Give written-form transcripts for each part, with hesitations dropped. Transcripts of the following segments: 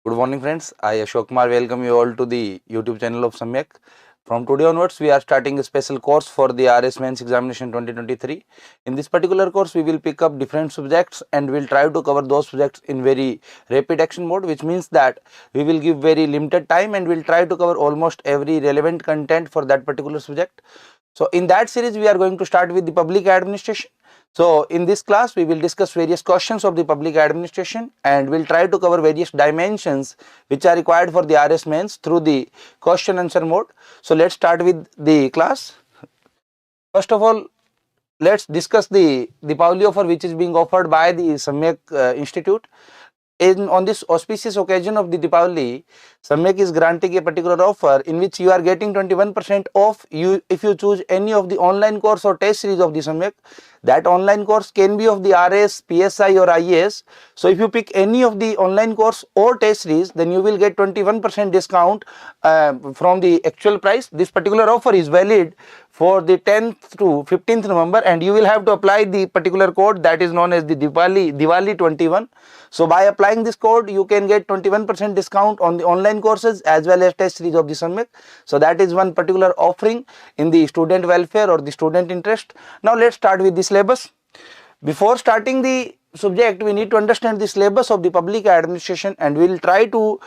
Good morning friends, I Ashok Kumar welcome you all to the YouTube channel of Samyak. From today onwards, we are starting a special course for the RAS Mains examination 2023. In this particular course, we will pick up different subjects and will try to cover those subjects in very rapid action mode, which means that we will give very limited time and will try to cover almost every relevant content for that particular subject. So in that series, we are going to start with the public administration. So in this class, we will discuss various questions of the public administration and we'll try to cover various dimensions which are required for the RS mains through the question answer mode. So let's start with the class. First of all, let's discuss the Deepavali offer which is being offered by the Samyak Institute. On this auspicious occasion of the Deepavali, Samyak is granting a particular offer in which you are getting 21% off if you choose any of the online course or test series of the Samyak. That online course can be of the RS, PSI or IAS. So if you pick any of the online course or test series, then you will get 21% discount from the actual price. This particular offer is valid for the 10th to 15th November and you will have to apply the particular code that is known as the Diwali 21. So by applying this code, you can get 21% discount on the online courses as well as test series of the Samyak. So that is one particular offering in the student welfare or the student interest. Now let's start with the syllabus. Before starting the subject, we need to understand the syllabus of the public administration and we will try to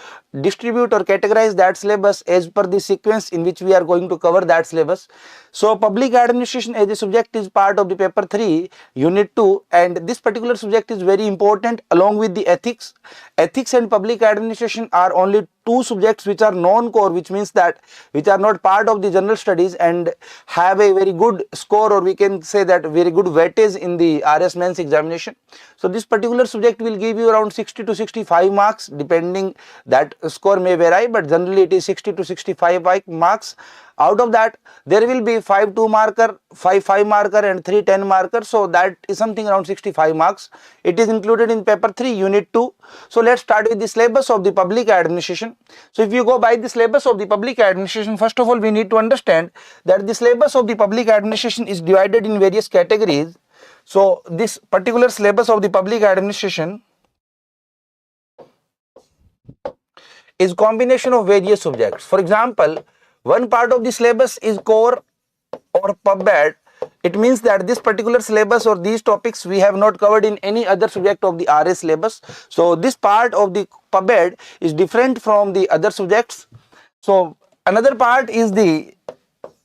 distribute or categorize that syllabus as per the sequence in which we are going to cover that syllabus. So public administration as a subject is part of the paper 3 unit 2 and this particular subject is very important along with the ethics. Ethics and public administration are only two subjects which are non-core, which means that which are not part of the general studies and have a very good score, or we can say that very good weightage in the RS mains examination. So this particular subject will give you around 60 to 65 marks, depending that score may vary, but generally it is 60 to 65 marks. Out of that, there will be 5 2 marker, 5 marker and 3 10 marker. So that is something around 65 marks. It is included in paper 3 unit 2. So let's start with the syllabus of the public administration. So if you go by the syllabus of the public administration, first of all we need to understand that the syllabus of the public administration is divided in various categories. So this particular syllabus of the public administration is combination of various subjects. For example, one part of the syllabus is core or pub-bed. It means that this particular syllabus or these topics we have not covered in any other subject of the RS syllabus. So this part of the pub-bed is different from the other subjects. So another part is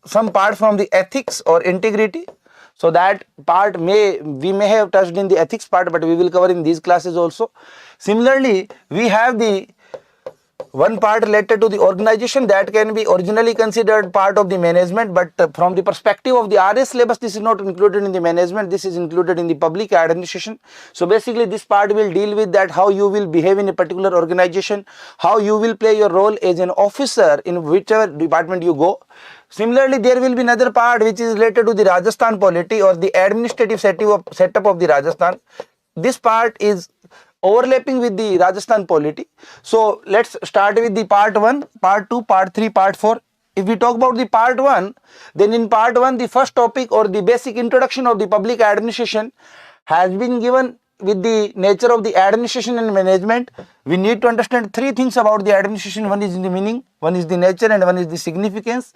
some part from the ethics or integrity. So that part we may have touched in the ethics part, but we will cover in these classes also. Similarly, we have the one part related to the organization that can be originally considered part of the management, but from the perspective of the RS syllabus, this is not included in the management, this is included in the public administration. So basically this part will deal with that how you will behave in a particular organization, how you will play your role as an officer in whichever department you go. Similarly, there will be another part which is related to the Rajasthan polity or the administrative setup of the Rajasthan. This part is overlapping with the Rajasthan polity. So let's start with the part 1, part 2, part 3, part 4. If we talk about the part 1, then in part 1 the first topic or the basic introduction of the public administration has been given with the nature of the administration and management. We need to understand three things about the administration. One is the meaning, one is the nature and one is the significance.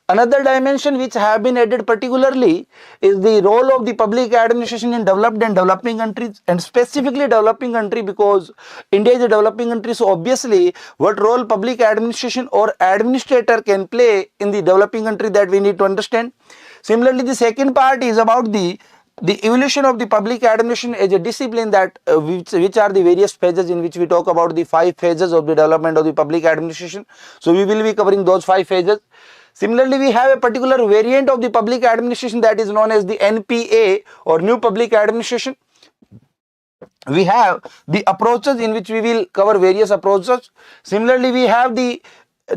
Another dimension which have been added particularly is the role of the public administration in developed and developing countries, and specifically developing country because India is a developing country. So obviously what role public administration or administrator can play in the developing country, that we need to understand. Similarly, the second part is about the evolution of the public administration as a discipline, that which are the various phases in which we talk about the 5 phases of the development of the public administration. So we will be covering those 5 phases. Similarly, we have a particular variant of the public administration that is known as the NPA or New Public Administration. We have the approaches in which we will cover various approaches. Similarly, we have the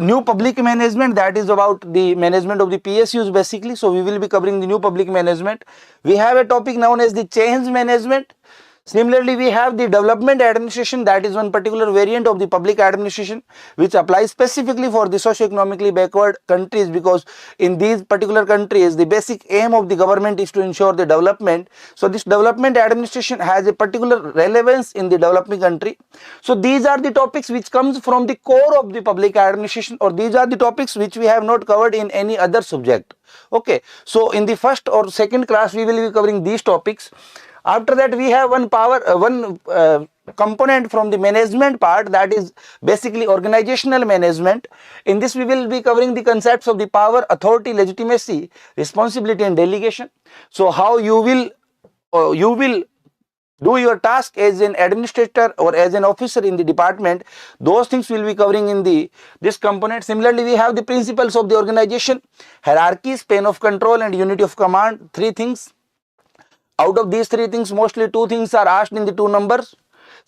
new public management, that is about the management of the PSUs basically. So we will be covering the new public management. We have a topic known as the change management. Similarly, we have the development administration, that is one particular variant of the public administration which applies specifically for the socio-economically backward countries, because in these particular countries the basic aim of the government is to ensure the development. So this development administration has a particular relevance in the developing country. So these are the topics which comes from the core of the public administration, or these are the topics which we have not covered in any other subject. Okay, so in the first or second class we will be covering these topics. After that, we have one component from the management part, that is basically organizational management. In this we will be covering the concepts of the power, authority, legitimacy, responsibility and delegation. So how you will do your task as an administrator or as an officer in the department, those things will be covering in this component. Similarly, we have the principles of the organization, hierarchy, span of control and unity of command, three things. Out of these three things, mostly two things are asked in the two numbers.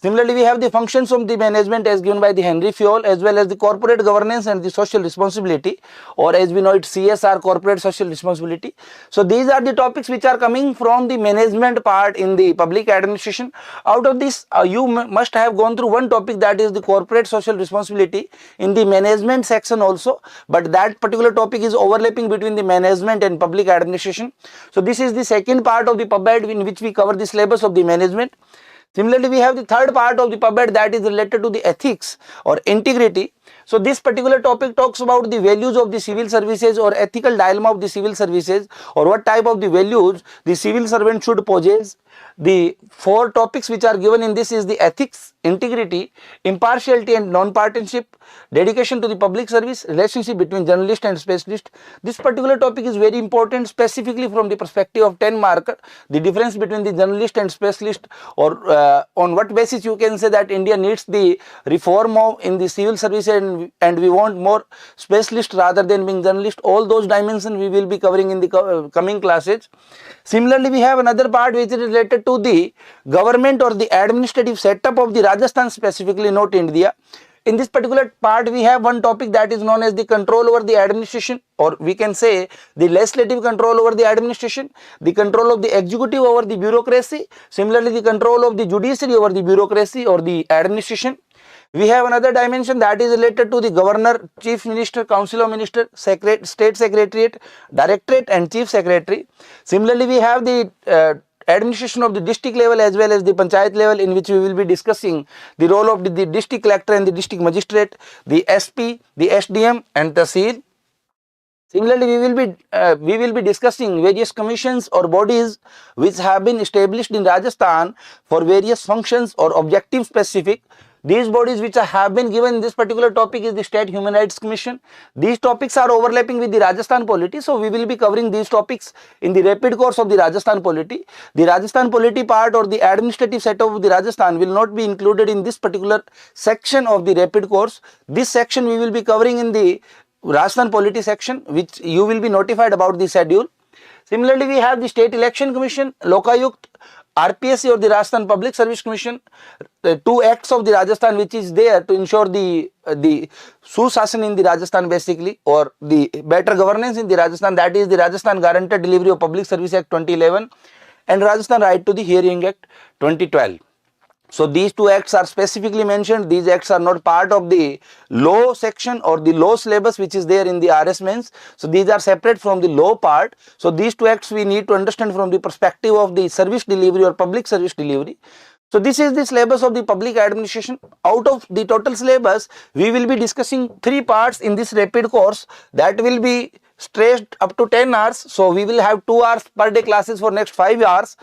Similarly, we have the functions of the management as given by the Henry Fayol, as well as the corporate governance and the social responsibility, or as we know it, CSR, corporate social responsibility. So these are the topics which are coming from the management part in the public administration. Out of this, you must have gone through one topic, that is the corporate social responsibility, in the management section also, but that particular topic is overlapping between the management and public administration. So this is the second part of the PubEd in which we cover the syllabus of the management. Similarly, we have the third part of the PubEd, that is related to the ethics or integrity. So this particular topic talks about the values of the civil services or ethical dilemma of the civil services, or what type of the values the civil servant should possess. The four topics which are given in this is the ethics, integrity, impartiality and non-partisanship, dedication to the public service, relationship between journalist and specialist. This particular topic is very important, specifically from the perspective of 10 marker, the difference between the journalist and specialist, or on what basis you can say that India needs the reform in the civil service, and we want more specialists rather than being journalist. All those dimensions we will be covering in the coming classes. Similarly, we have another part which is related to the government or the administrative setup of the Rajasthan, specifically not India. In this particular part, we have one topic that is known as the control over the administration, or we can say the legislative control over the administration, the control of the executive over the bureaucracy, similarly the control of the judiciary over the bureaucracy or the administration. We have another dimension that is related to the governor, chief minister, council of minister, state secretariat, directorate and chief secretary. Similarly, we have the administration of the district level as well as the panchayat level, in which we will be discussing the role of the district collector and the district magistrate, the SP, the SDM and Tahsil. Similarly, we will be discussing various commissions or bodies which have been established in Rajasthan for various functions or objective specific. These bodies which have been given in this particular topic is the State Human Rights Commission. These topics are overlapping with the Rajasthan polity, so we will be covering these topics in the rapid course of the Rajasthan polity. The Rajasthan polity part or the administrative setup of the Rajasthan will not be included in this particular section of the rapid course. This section we will be covering in the Rajasthan polity section, which you will be notified about the schedule. Similarly, we have the State Election Commission, Lokayukt, RPSC or the Rajasthan Public Service Commission, the two acts of the Rajasthan which is there to ensure the Sushasan in the Rajasthan basically, or the better governance in the Rajasthan, that is the Rajasthan Guaranteed Delivery of Public Service Act 2011 and Rajasthan Right to the Hearing Act 2012. So these two acts are specifically mentioned. These acts are not part of the law section or the law syllabus which is there in the RAS Mains. So these are separate from the law part. So these two acts we need to understand from the perspective of the service delivery or public service delivery. So this is the syllabus of the public administration. Out of the total syllabus, we will be discussing three parts in this rapid course that will be stretched up to 10 hours. So we will have 2 hours per day classes for next 5 hours,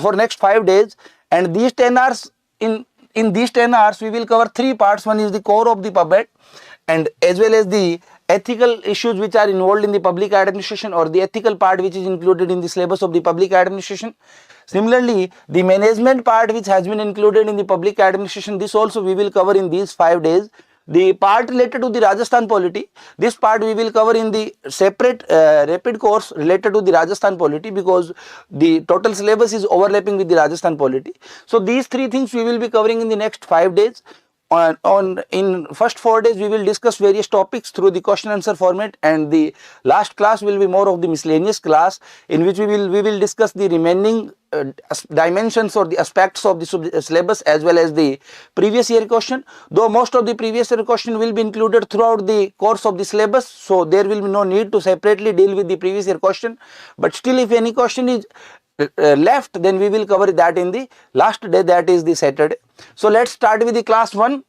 for next 5 days. And these 10 hours, in these 10 hours, we will cover three parts. One is the core of the PubEd, and as well as the ethical issues which are involved in the public administration, or the ethical part which is included in the syllabus of the public administration. Similarly, the management part which has been included in the public administration, this also we will cover in these 5 days. The part related to the Rajasthan polity, this part we will cover in the separate rapid course related to the Rajasthan polity, because the total syllabus is overlapping with the Rajasthan polity. So these three things we will be covering in the next 5 days. on in first 4 days we will discuss various topics through the question answer format, and the last class will be more of the miscellaneous class, in which we will discuss the remaining dimensions or the aspects of the syllabus as well as the previous year question. Though most of the previous year question will be included throughout the course of the syllabus, so there will be no need to separately deal with the previous year question, but still if any question is left, then we will cover that in the last day, that is the Saturday. So let's start with the class 1.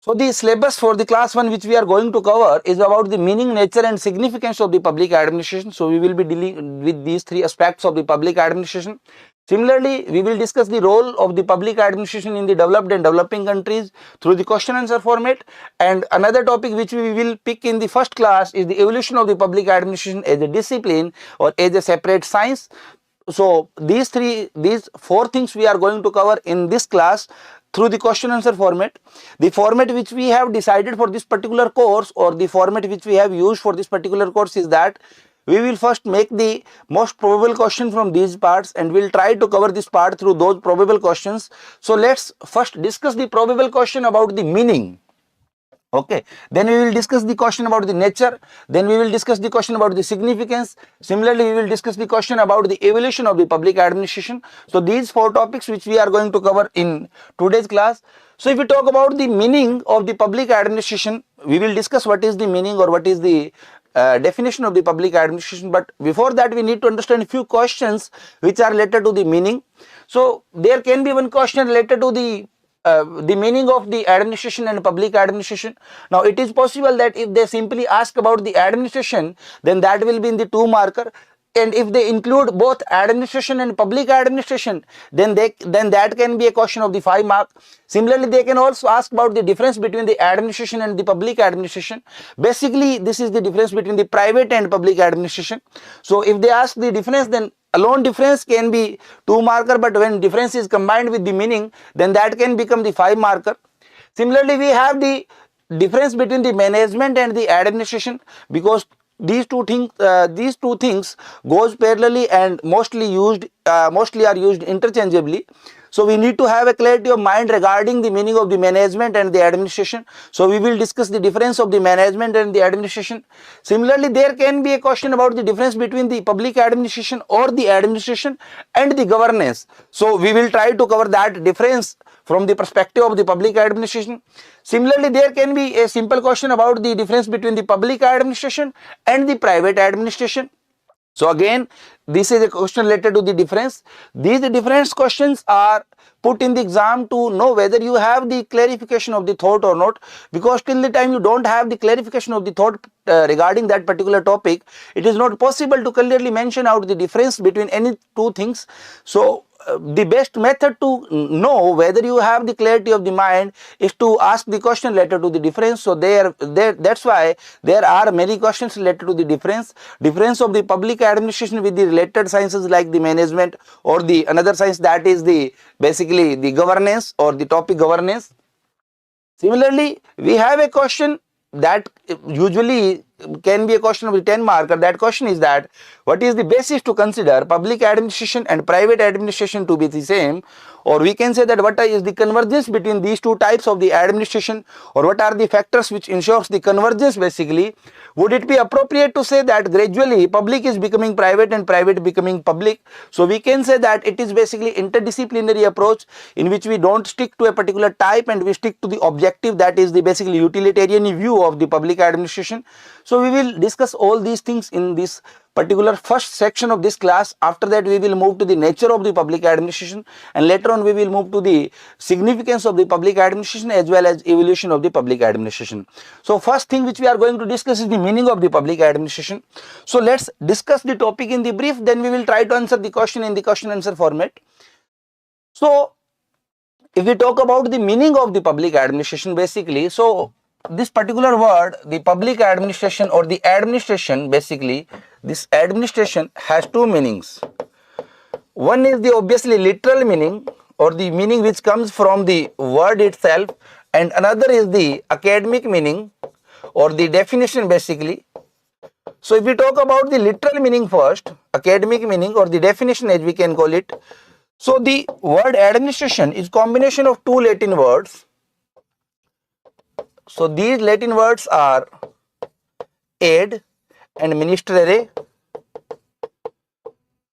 So the syllabus for the class 1 which we are going to cover is about the meaning, nature and significance of the public administration. So we will be dealing with these 3 aspects of the public administration. Similarly, we will discuss the role of the public administration in the developed and developing countries through the question answer format. And another topic which we will pick in the first class is the evolution of the public administration as a discipline or as a separate science. So these 4 things we are going to cover in this class through the question answer format. The format which we have decided for this particular course, or the format which we have used for this particular course, is that we will first make the most probable question from these parts, and we'll try to cover this part through those probable questions. So let's first discuss the probable question about the meaning. Okay, then we will discuss the question about the nature, then we will discuss the question about the significance. Similarly, we will discuss the question about the evolution of the public administration. So these 4 topics which we are going to cover in today's class. So if we talk about the meaning of the public administration, we will discuss what is the meaning or what is the definition of the public administration. But before that, we need to understand a few questions which are related to the meaning. So there can be one question related to the meaning of the administration and public administration. Now it is possible that if they simply ask about the administration, then that will be in the 2 marker, and if they include both administration and public administration, then that can be a question of the 5 mark. Similarly, they can also ask about the difference between the administration and the public administration. Basically, this is the difference between the private and public administration. So if they ask the difference, then alone difference can be 2 marker, but when difference is combined with the meaning, then that can become the 5 marker. Similarly, we have the difference between the management and the administration, because these two things goes parallelly and mostly are used interchangeably. So we need to have a clarity of mind regarding the meaning of the management and the administration. So we will discuss the difference of the management and the administration. Similarly, there can be a question about the difference between the public administration or the administration and the governance. So we will try to cover that difference from the perspective of the public administration. Similarly, there can be a simple question about the difference between the public administration and the private administration. So again, this is a question related to the difference. These difference questions are put in the exam to know whether you have the clarification of the thought or not, because till the time you don't have the clarification of the thought regarding that particular topic, it is not possible to clearly mention out the difference between any 2 things. So the best method to know whether you have the clarity of the mind is to ask the question related to the difference. So that's why there are many questions related to the difference of the public administration with the related sciences like the management, or the another science that is the basically the governance or the topic governance. Similarly, we have a question that usually can be a question of the 10 marker. That question is that what is the basis to consider public administration and private administration to be the same, or we can say that what is the convergence between these 2 types of the administration, or what are the factors which ensures the convergence. Basically, would it be appropriate to say that gradually public is becoming private and private becoming public? So we can say that it is basically interdisciplinary approach in which we don't stick to a particular type and we stick to the objective, that is the basically utilitarian view of the public administration. So we will discuss all these things in this particular first section of this class. After that, we will move to the nature of the public administration, and later on we will move to the significance of the public administration as well as evolution of the public administration. So first thing which we are going to discuss is the meaning of the public administration. So let's discuss the topic in the brief, then we will try to answer the question in the question answer format. So if we talk about the meaning of the public administration, basically, so this particular word, the public administration or the administration, basically this administration has 2 meanings. One is the obviously literal meaning, or the meaning which comes from the word itself, and another is the academic meaning or the definition basically. So if we talk about the literal meaning first, academic meaning or the definition as we can call it. So the word administration is combination of two Latin words. So these Latin words are aid and ministrere.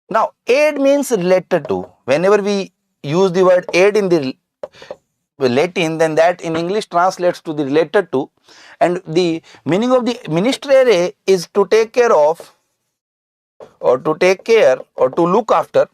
Now aid means related to. Whenever we use the word aid in the Latin, then that in English translates to the related to, and the meaning of the ministrere is to take care of, or to take care, or to look after.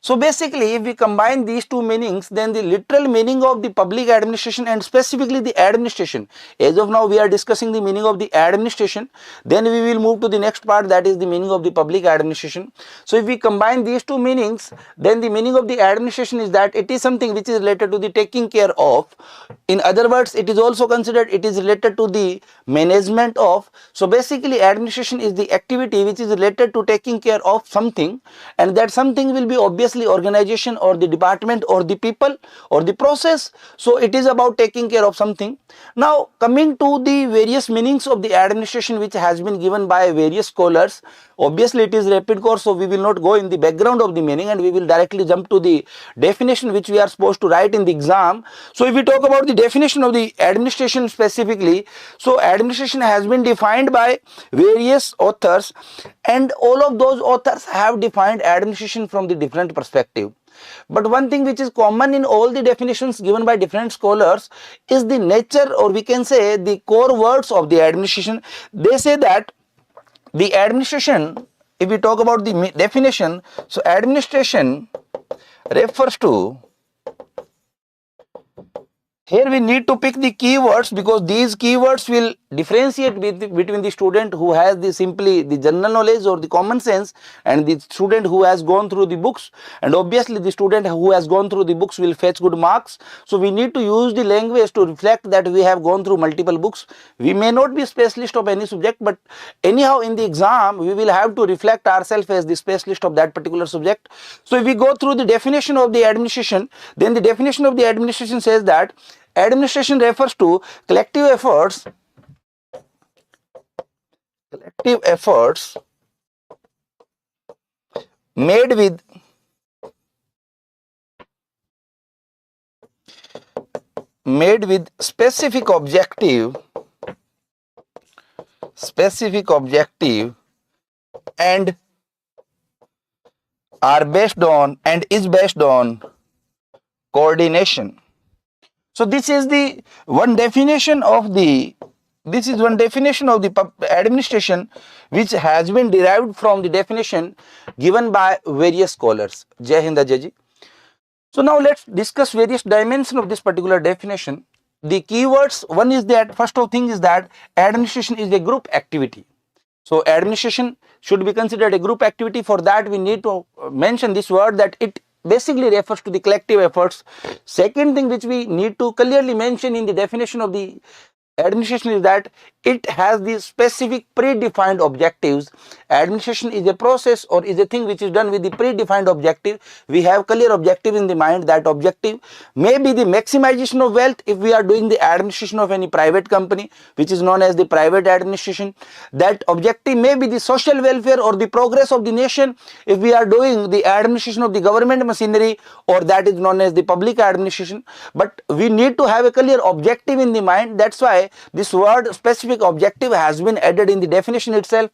So basically, if we combine these two meanings, then the literal meaning of the public administration and specifically the administration. As of now, we are discussing the meaning of the administration. Then we will move to the next part, that is the meaning of the public administration. So if we combine these two meanings, then the meaning of the administration is that it is something which is related to the taking care of. In other words, it is also considered it is related to the management of. So basically, administration is the activity which is related to taking care of something, and that something will be obviously organization or the department or the people or the process. So it is about taking care of something. Now coming to the various meanings of the administration which has been given by various scholars, obviously it is rapid course, so we will not go in the background of the meaning and we will directly jump to the definition which we are supposed to write in the exam. So if we talk about the definition of the administration specifically, so administration has been defined by various authors, and all of those authors have defined administration from the different perspective. But one thing which is common in all the definitions given by different scholars is the nature, or we can say the core words of the administration. They say that the administration, if we talk about the definition, so administration refers to, here we need to pick the keywords because these keywords will differentiate between the student who has the simply the general knowledge or the common sense and the student who has gone through the books, and obviously the student who has gone through the books will fetch good marks. So we need to use the language to reflect that we have gone through multiple books. We may not be specialist of any subject, but anyhow in the exam we will have to reflect ourselves as the specialist of that particular subject. So if we go through the definition of the administration, then the definition of the administration says that administration refers to collective efforts made with specific objective and are based on and is based on coordination. So this is the one definition of the administration which has been derived from the definition given by various scholars. Jai Hind Jai Ji. So now let's discuss various dimensions of this particular definition. The keywords, one is that first of thing is that administration is a group activity. So administration should be considered a group activity. For that we need to mention this word that it basically refers to the collective efforts. Second thing which we need to clearly mention in the definition of the administration is that it has the specific predefined objectives. Administration is a process or is a thing which is done with the predefined objective. We have clear objective in the mind. That objective may be the maximization of wealth if we are doing the administration of any private company, which is known as the private administration. That objective may be the social welfare or the progress of the nation if we are doing the administration of the government machinery, or that is known as the public administration. But we need to have a clear objective in the mind. That's why this word specific objective has been added in the definition itself.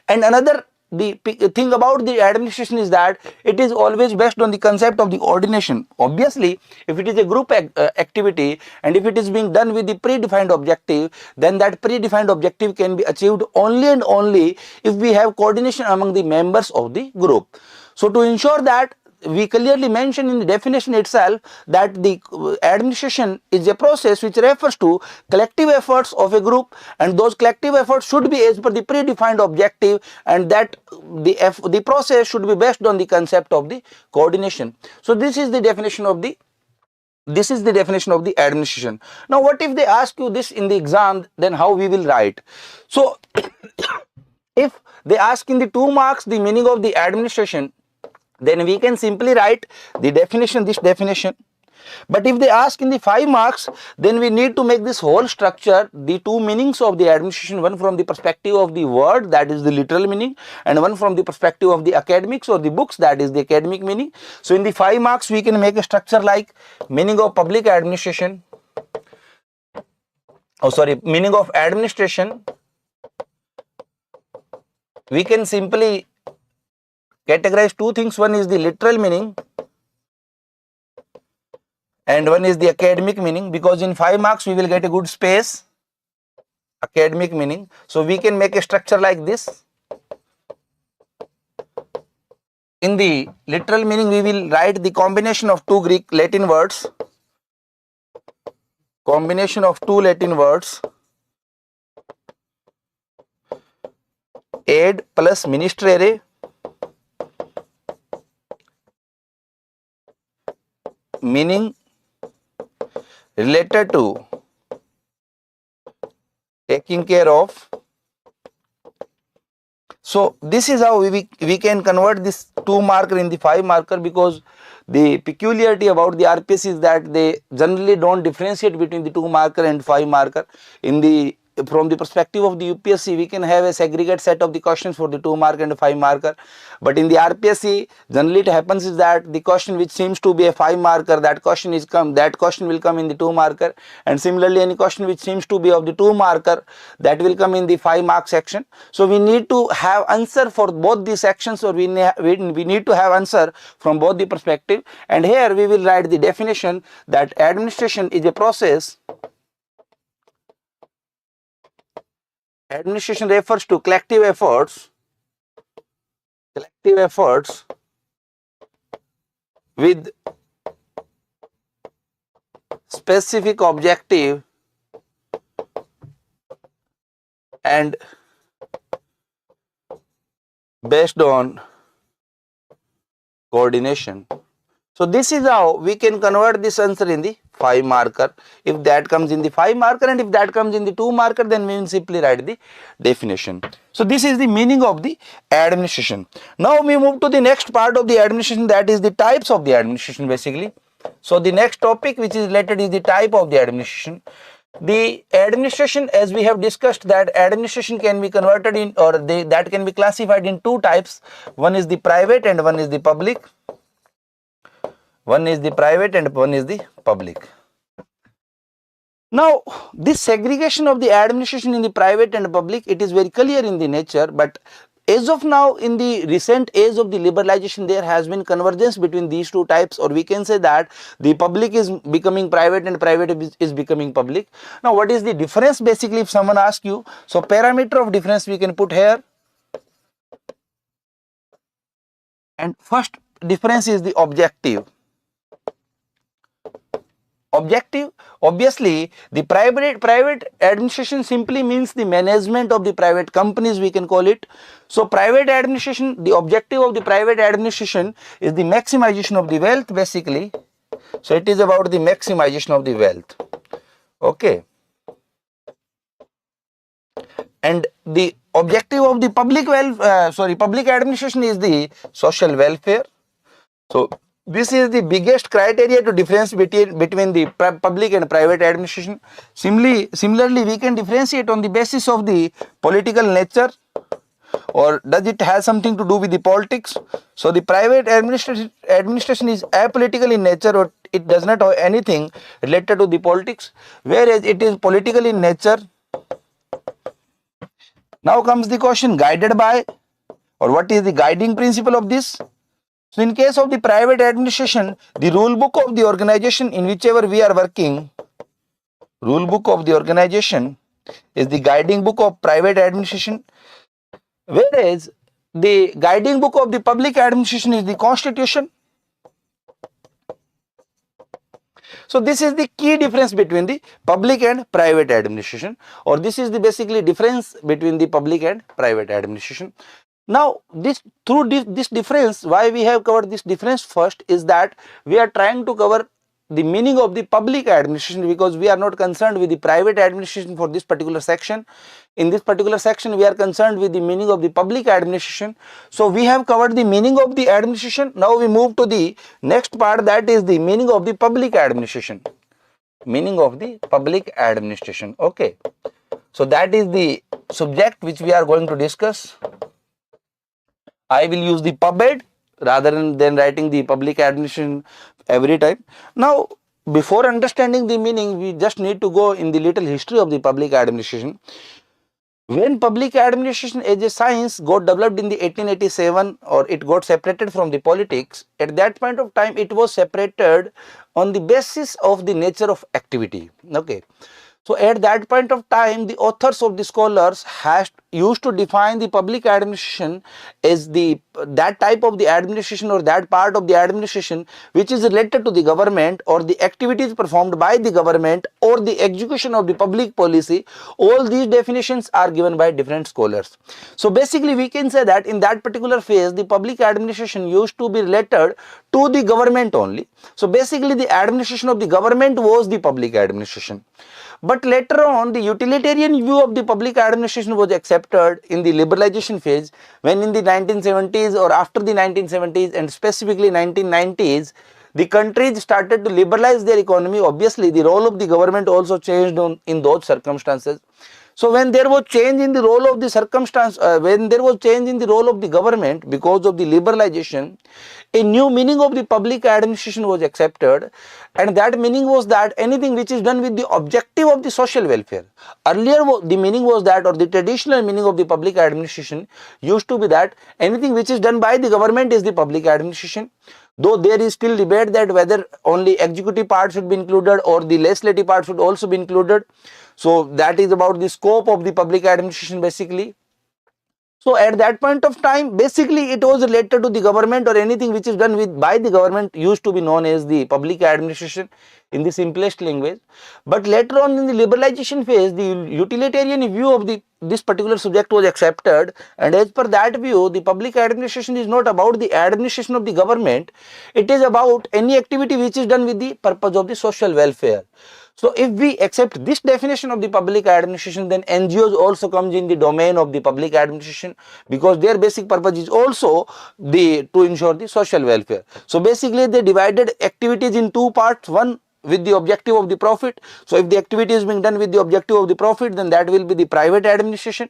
And another the thing about the administration is that it is always based on the concept of the coordination. Obviously, if it is a group activity and if it is being done with the predefined objective, then that predefined objective can be achieved only and only if we have coordination among the members of the group. So to ensure that, we clearly mention in the definition itself that the administration is a process which refers to collective efforts of a group, and those collective efforts should be as per the predefined objective, and that the process should be based on the concept of the coordination. So this is the definition of the administration. Now what if they ask you this in the exam, then how we will write? So if they ask in the 2 marks the meaning of the administration, then we can simply write the definition, this definition, But if they ask in the 5 marks, then we need to make this whole structure, the two meanings of the administration, one from the perspective of the word, that is the literal meaning, and one from the perspective of the academics or the books, that is the academic meaning. So in the 5 marks, we can make a structure like meaning of public administration, meaning of administration. We can simply categorize two things. One is the literal meaning and one is the academic meaning, because in 5 marks we will get a good space, academic meaning. So we can make a structure like this. In the literal meaning, we will write the combination of two Greek Latin words, aid plus ministrere, meaning related to taking care of. So this is how we can convert this 2 marker in the 5 marker, because the peculiarity about the RPS is that they generally don't differentiate between the 2 marker and 5 marker. From the perspective of the UPSC, we can have a segregate set of the questions for the 2 mark and 5 marker. But in the RPSC, generally it happens is that the question which seems to be a 5 marker, that question will come in the 2 marker, and similarly any question which seems to be of the 2 marker, that will come in the 5 mark section. So we need to have answer for both the sections, or we need to have answer from both the perspective. And here we will write the definition that administration is a process. Administration refers to collective efforts with specific objective and based on coordination. So this is how we can convert this answer in the 5 marker. If that comes in the 5 marker and if that comes in the 2 marker, then we will simply write the definition. So this is the meaning of the administration. Now we move to the next part of the administration, that is the types of the administration basically. So the next topic which is related is the type of the administration. The administration, as we have discussed, that administration can be converted in, or that can be classified in 2 types. One is the private and one is the public. One is the private and one is the public. Now, this segregation of the administration in the private and public, it is very clear in the nature, but as of now, in the recent age of the liberalization, there has been convergence between these 2 types, or we can say that the public is becoming private and private is becoming public. Now, what is the difference basically, if someone asks you? So, parameter of difference we can put here. And first difference is the objective. Objective, obviously the private administration simply means the management of the private companies, we can call it. So private administration, the objective of the private administration is the maximization of the wealth basically. So it is about the maximization of the wealth. Okay. And the objective of the public administration is the social welfare. So this is the biggest criteria to difference between the public and private administration. Similarly, we can differentiate on the basis of the political nature, or does it have something to do with the politics. So the private administration is apolitical in nature, or it does not have anything related to the politics, whereas it is political in nature. Now comes the question, guided by, or what is the guiding principle of this? So in case of the private administration, the rule book of the organization in whichever we are working, rule book of the organization is the guiding book of private administration, whereas the guiding book of the public administration is the constitution. So this is the key difference between the public and private administration, or this is the basically difference between the public and private administration. Now, this difference, why we have covered this difference first is that we are trying to cover the meaning of the public administration, because we are not concerned with the private administration for this particular section. In this particular section, we are concerned with the meaning of the public administration. So we have covered the meaning of the administration. Now we move to the next part, that is the meaning of the public administration. Meaning of the public administration. Okay. So that is the subject which we are going to discuss. I will use the PubMed rather than writing the public administration every time. Now, before understanding the meaning, we just need to go in the little history of the public administration. When public administration as a science got developed in the 1887, or it got separated from the politics, at that point of time it was separated on the basis of the nature of activity. Okay. So at that point of time, the authors of the scholars used to define the public administration as that type of the administration, or that part of the administration which is related to the government, or the activities performed by the government, or the execution of the public policy. All these definitions are given by different scholars. So basically we can say that in that particular phase, the public administration used to be related to the government only. So basically the administration of the government was the public administration. But later on, the utilitarian view of the public administration was accepted in the liberalization phase, when in the 1970s or after the 1970s and specifically 1990s, the countries started to liberalize their economy. Obviously, the role of the government also changed in those circumstances. So when there was change in the role of the when there was change in the role of the government because of the liberalization, a new meaning of the public administration was accepted, and that meaning was that anything which is done with the objective of the social welfare. Earlier the meaning was that, or the traditional meaning of the public administration used to be that anything which is done by the government is the public administration. Though there is still debate that whether only executive part should be included or the legislative part should also be included. So that is about the scope of the public administration basically. So at that point of time, basically it was related to the government, or anything which is done by the government used to be known as the public administration in the simplest language. But later on in the liberalization phase, the utilitarian view of this particular subject was accepted, and as per that view, the public administration is not about the administration of the government, it is about any activity which is done with the purpose of the social welfare. So if we accept this definition of the public administration, then NGOs also comes in the domain of the public administration, because their basic purpose is also to ensure the social welfare. So basically they divided activities in two parts, one with the objective of the profit. So if the activity is being done with the objective of the profit, then that will be the private administration.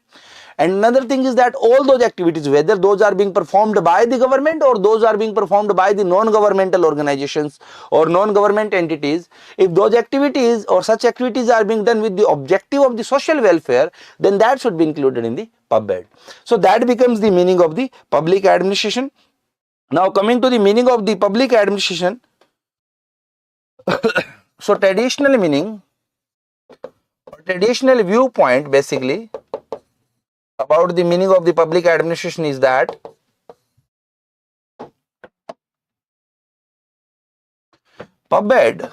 And another thing is that all those activities, whether those are being performed by the government or those are being performed by the non-governmental organizations or non-government entities, if those activities or such activities are being done with the objective of the social welfare, then that should be included in the PubMed. So that becomes the meaning of the public administration. Now coming to the meaning of the public administration. So traditional meaning, traditional viewpoint basically about the meaning of the public administration is that PubMed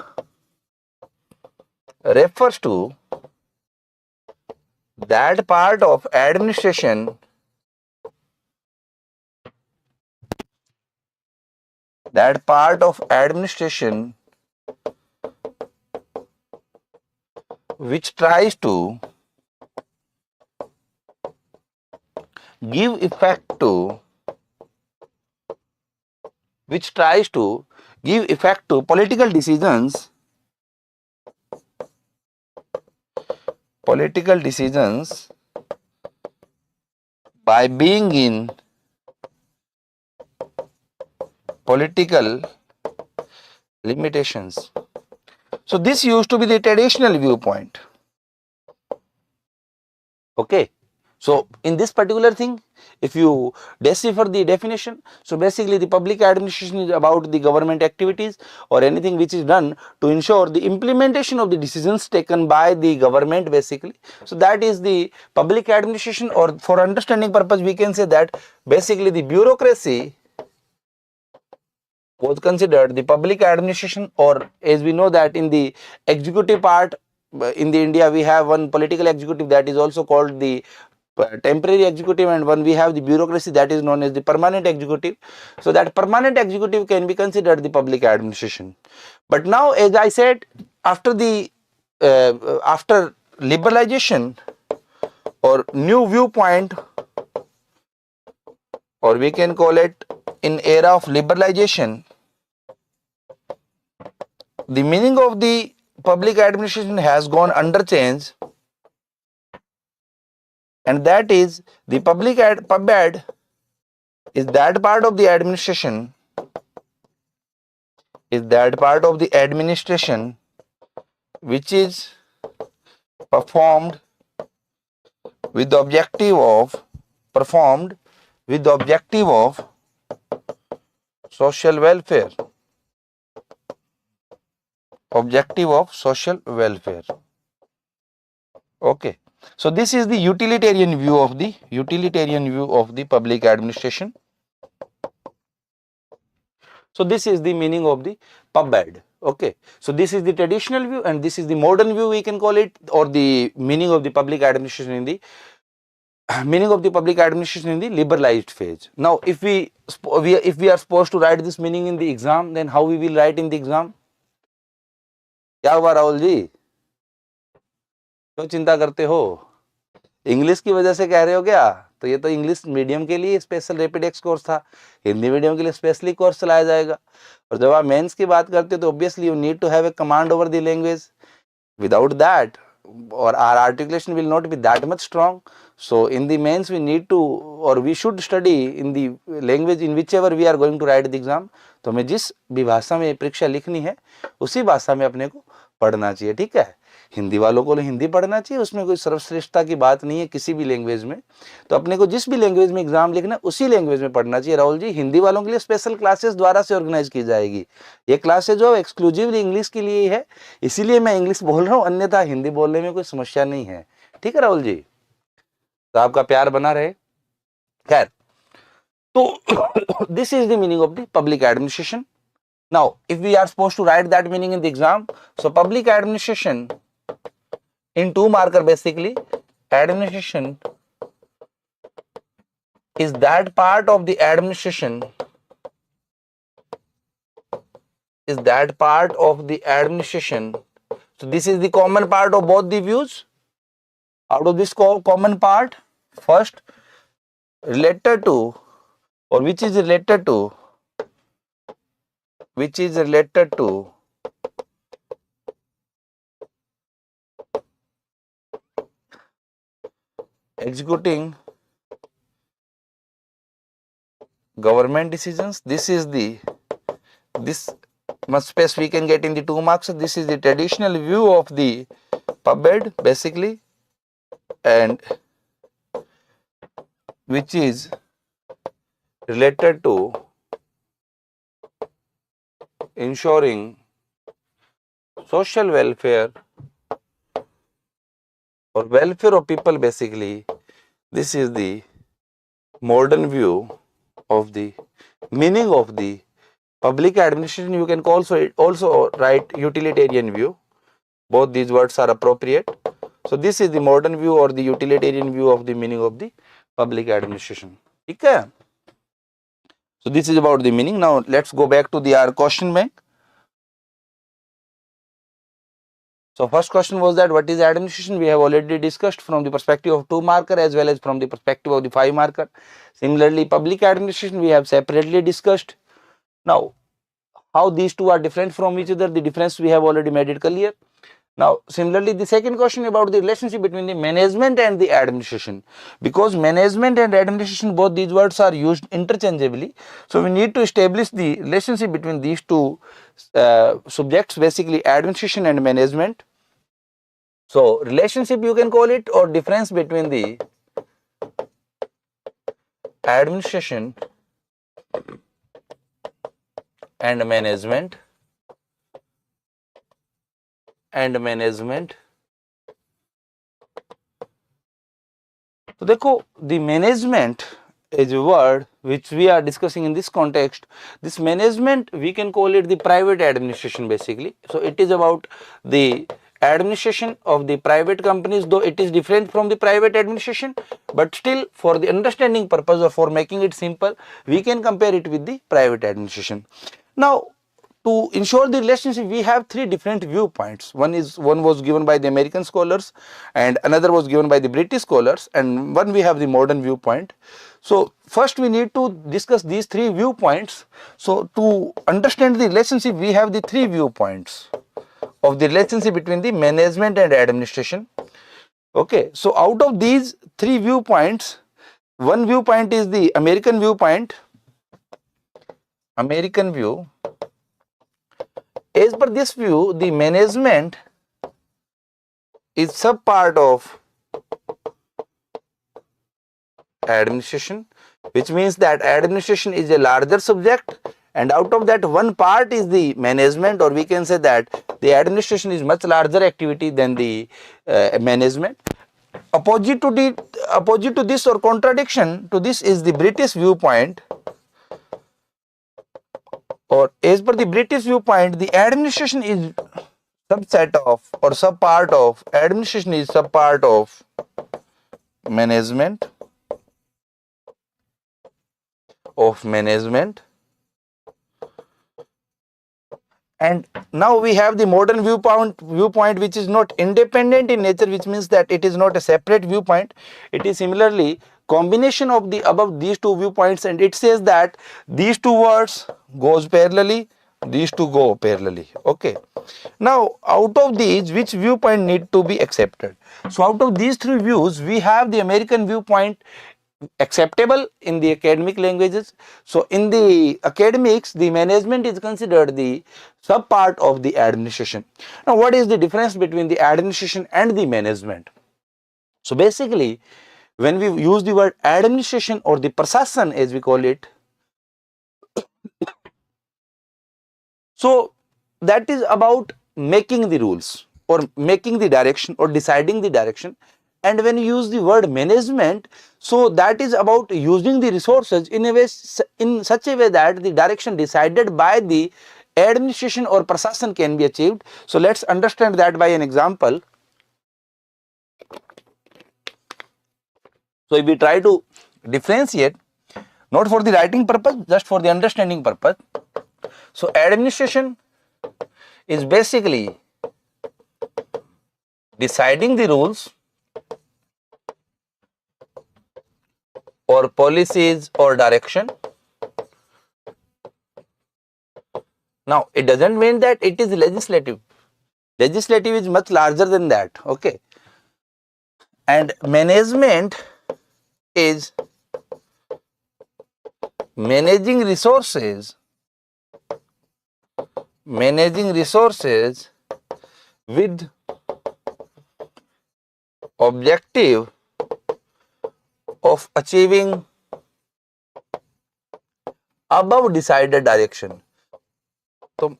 refers to that part of administration which tries to give effect to political decisions by being in political limitations. So this used to be the traditional viewpoint. Okay. So in this particular thing, if you decipher the definition, so basically the public administration is about the government activities or anything which is done to ensure the implementation of the decisions taken by the government basically. So that is the public administration, or for understanding purpose we can say that basically the bureaucracy was considered the public administration, or as we know that in the executive part in the India we have one political executive that is also called the temporary executive, and one we have the bureaucracy, that is known as the permanent executive. So that permanent executive can be considered the public administration. But now, as I said, after the after liberalization or new viewpoint, or we can call it in era of liberalization, the meaning of the public administration has gone under change, and that is the pub-ad is that part of the administration which is performed with the objective of social welfare. Okay, so this is the utilitarian view of the public administration. So this is the meaning of the pub-ad. Okay, so this is the traditional view and this is the modern view, we can call it, or the meaning of the public administration in the liberalized phase. Now, if we are supposed to write this meaning in the exam, then how we will write in the exam? क्या हुआ राहुल जी, क्यों चिंता करते हो? English की वजह से कह रहे हो क्या? तो ये तो इंग्लिश मीडियम के लिए स्पेशल रैपिड एक्स कोर्स था, हिंदी मीडियम के लिए स्पेशली कोर्स चलाया जाएगा. और जब आप मेंस की बात करते हो तो obviously you need to have a command over the language. Without that, or our articulation will not be that much strong. So in the mains we need to, or we should study in the language in whichever we are going to write the exam. तो हमें जिस भी भाषा में परीक्षा लिखनी है उसी भाषा में अपने को पढ़ना चाहिए. ठीक है, हिंदी वालों को हिंदी पढ़ना चाहिए, उसमें कोई सर्वश्रेष्ठता की बात नहीं है किसी भी लैंग्वेज में. तो अपने को जिस भी लैंग्वेज में एग्जाम लिखना है उसी लैंग्वेज में पढ़ना चाहिए. राहुल जी, हिंदी वालों के लिए स्पेशल क्लासेस द्वारा से ऑर्गेनाइज की जाएगी. ये क्लासेस जो एक्सक्लूसिवली इंग्लिश के लिए है, इसीलिए मैं इंग्लिश बोल रहा हूँ, अन्यथा हिंदी बोलने में कोई समस्या नहीं है. ठीक है राहुल जी, तो आपका प्यार बना रहे. खैर, तो this is the meaning of the public administration. Now, if we are supposed to write that meaning in the exam, so public administration in 2 marker basically, administration is that part of the administration So this is the common part of both the views. Out of this common part, first related to, or which is related to executing government decisions. This much space we can get in the 2 marks. So this is the traditional view of the pub-ad basically, and which is related to ensuring social welfare or welfare of people basically. This is the modern view of the meaning of the public administration. You can also write utilitarian view. Both these words are appropriate. So this is the modern view or the utilitarian view of the meaning of the public administration. Okay. So this is about the meaning. Now let's go back to our question bank. So first question was that what is administration? We have already discussed from the perspective of 2 marker as well as from the perspective of the 5 marker. Similarly, public administration we have separately discussed. Now, how these two are different from each other, the difference we have already made it clear. Now, similarly, the second question about the relationship between the management and the administration, because management and administration, both these words are used interchangeably. So we need to establish the relationship between these two subjects, basically administration and management. So relationship you can call it, or difference between the administration and management. So देखो, the management is a word which we are discussing in this context. This management we can call it the private administration basically. So it is about the administration of the private companies, though it is different from the private administration, but still for the understanding purpose or for making it simple, we can compare it with the private administration. Now, to ensure the relationship, we have three different viewpoints. One was given by the American scholars, and another was given by the British scholars, and one we have the modern viewpoint. So first we need to discuss these three viewpoints. So to understand the relationship, we have the three viewpoints of the relationship between the management and administration. Okay, so out of these three viewpoints, one viewpoint is the American viewpoint. American view. As per this view, the management is sub-part of administration, which means that administration is a larger subject, and out of that one part is the management, or we can say that the administration is much larger activity than the management. Opposite to this or contradiction to this is the British viewpoint. Or as per the British viewpoint, the administration is subset of or subpart of administration is subpart of management And now we have the modern viewpoint which is not independent in nature, which means that it is not a separate viewpoint. It is similarly combination of the above these two viewpoints, and it says that these two words goes parallelly, these two go parallelly. Okay, now out of these, which viewpoint need to be accepted? So out of these three views, we have the American viewpoint acceptable in the academic languages. So in the academics, the management is considered the sub part of the administration. Now what is the difference between the administration and the management? So basically, when we use the word administration or the prasasan as we call it, so that is about making the rules or making the direction or deciding the direction. And when you use the word management, so that is about using the resources in such a way that the direction decided by the administration or prasasan can be achieved. So let's understand that by an example. So if we try to differentiate, not for the writing purpose, just for the understanding purpose. So administration is basically deciding the rules or policies or direction. Now it doesn't mean that it is legislative. Legislative is much larger than that. Okay, and management is managing resources with objective of achieving above decided direction. So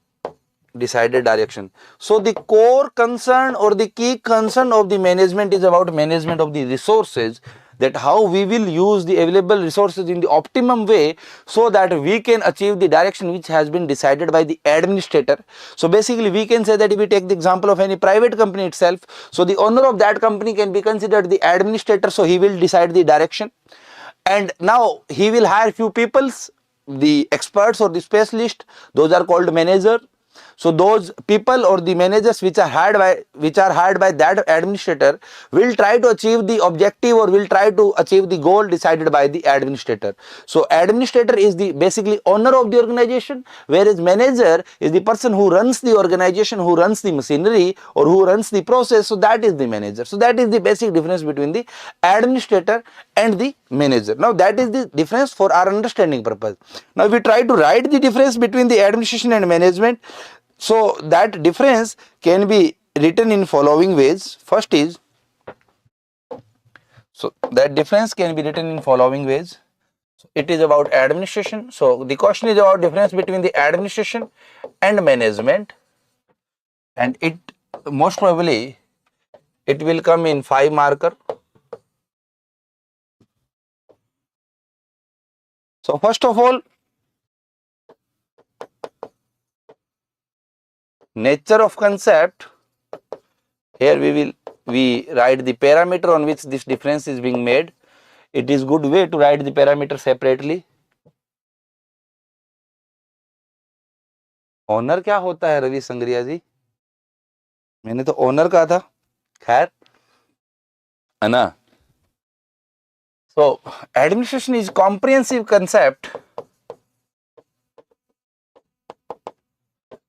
decided direction. So the core concern or the key concern of the management is about management of the resources, that how we will use the available resources in the optimum way so that we can achieve the direction which has been decided by the administrator. So basically we can say that if we take the example of any private company itself, so the owner of that company can be considered the administrator, so he will decide the direction, and now he will hire few peoples, the experts or the specialists, those are called manager. So those people or the managers which are hired by that administrator will try to achieve the objective or will try to achieve the goal decided by the administrator. So administrator is the basically owner of the organization, whereas manager is the person who runs the organization, who runs the machinery or who runs the process. So that is the manager. So that is the basic difference between the administrator and the manager. Now that is the difference for our understanding purpose. Now if we try to write the difference between the administration and management, so that difference can be written in following ways. First is, so that difference can be written in following ways. So it is about administration. So the question is about difference between the administration and management, and it most probably it will come in 5 marker. So first of all, nature of concept here we write the parameter on which this difference is being made. It is good way to write the parameter separately. Owner क्या होता है रवि संग्रिया जी? मैंने तो honour कहा था, खैर है ना. So administration is comprehensive concept,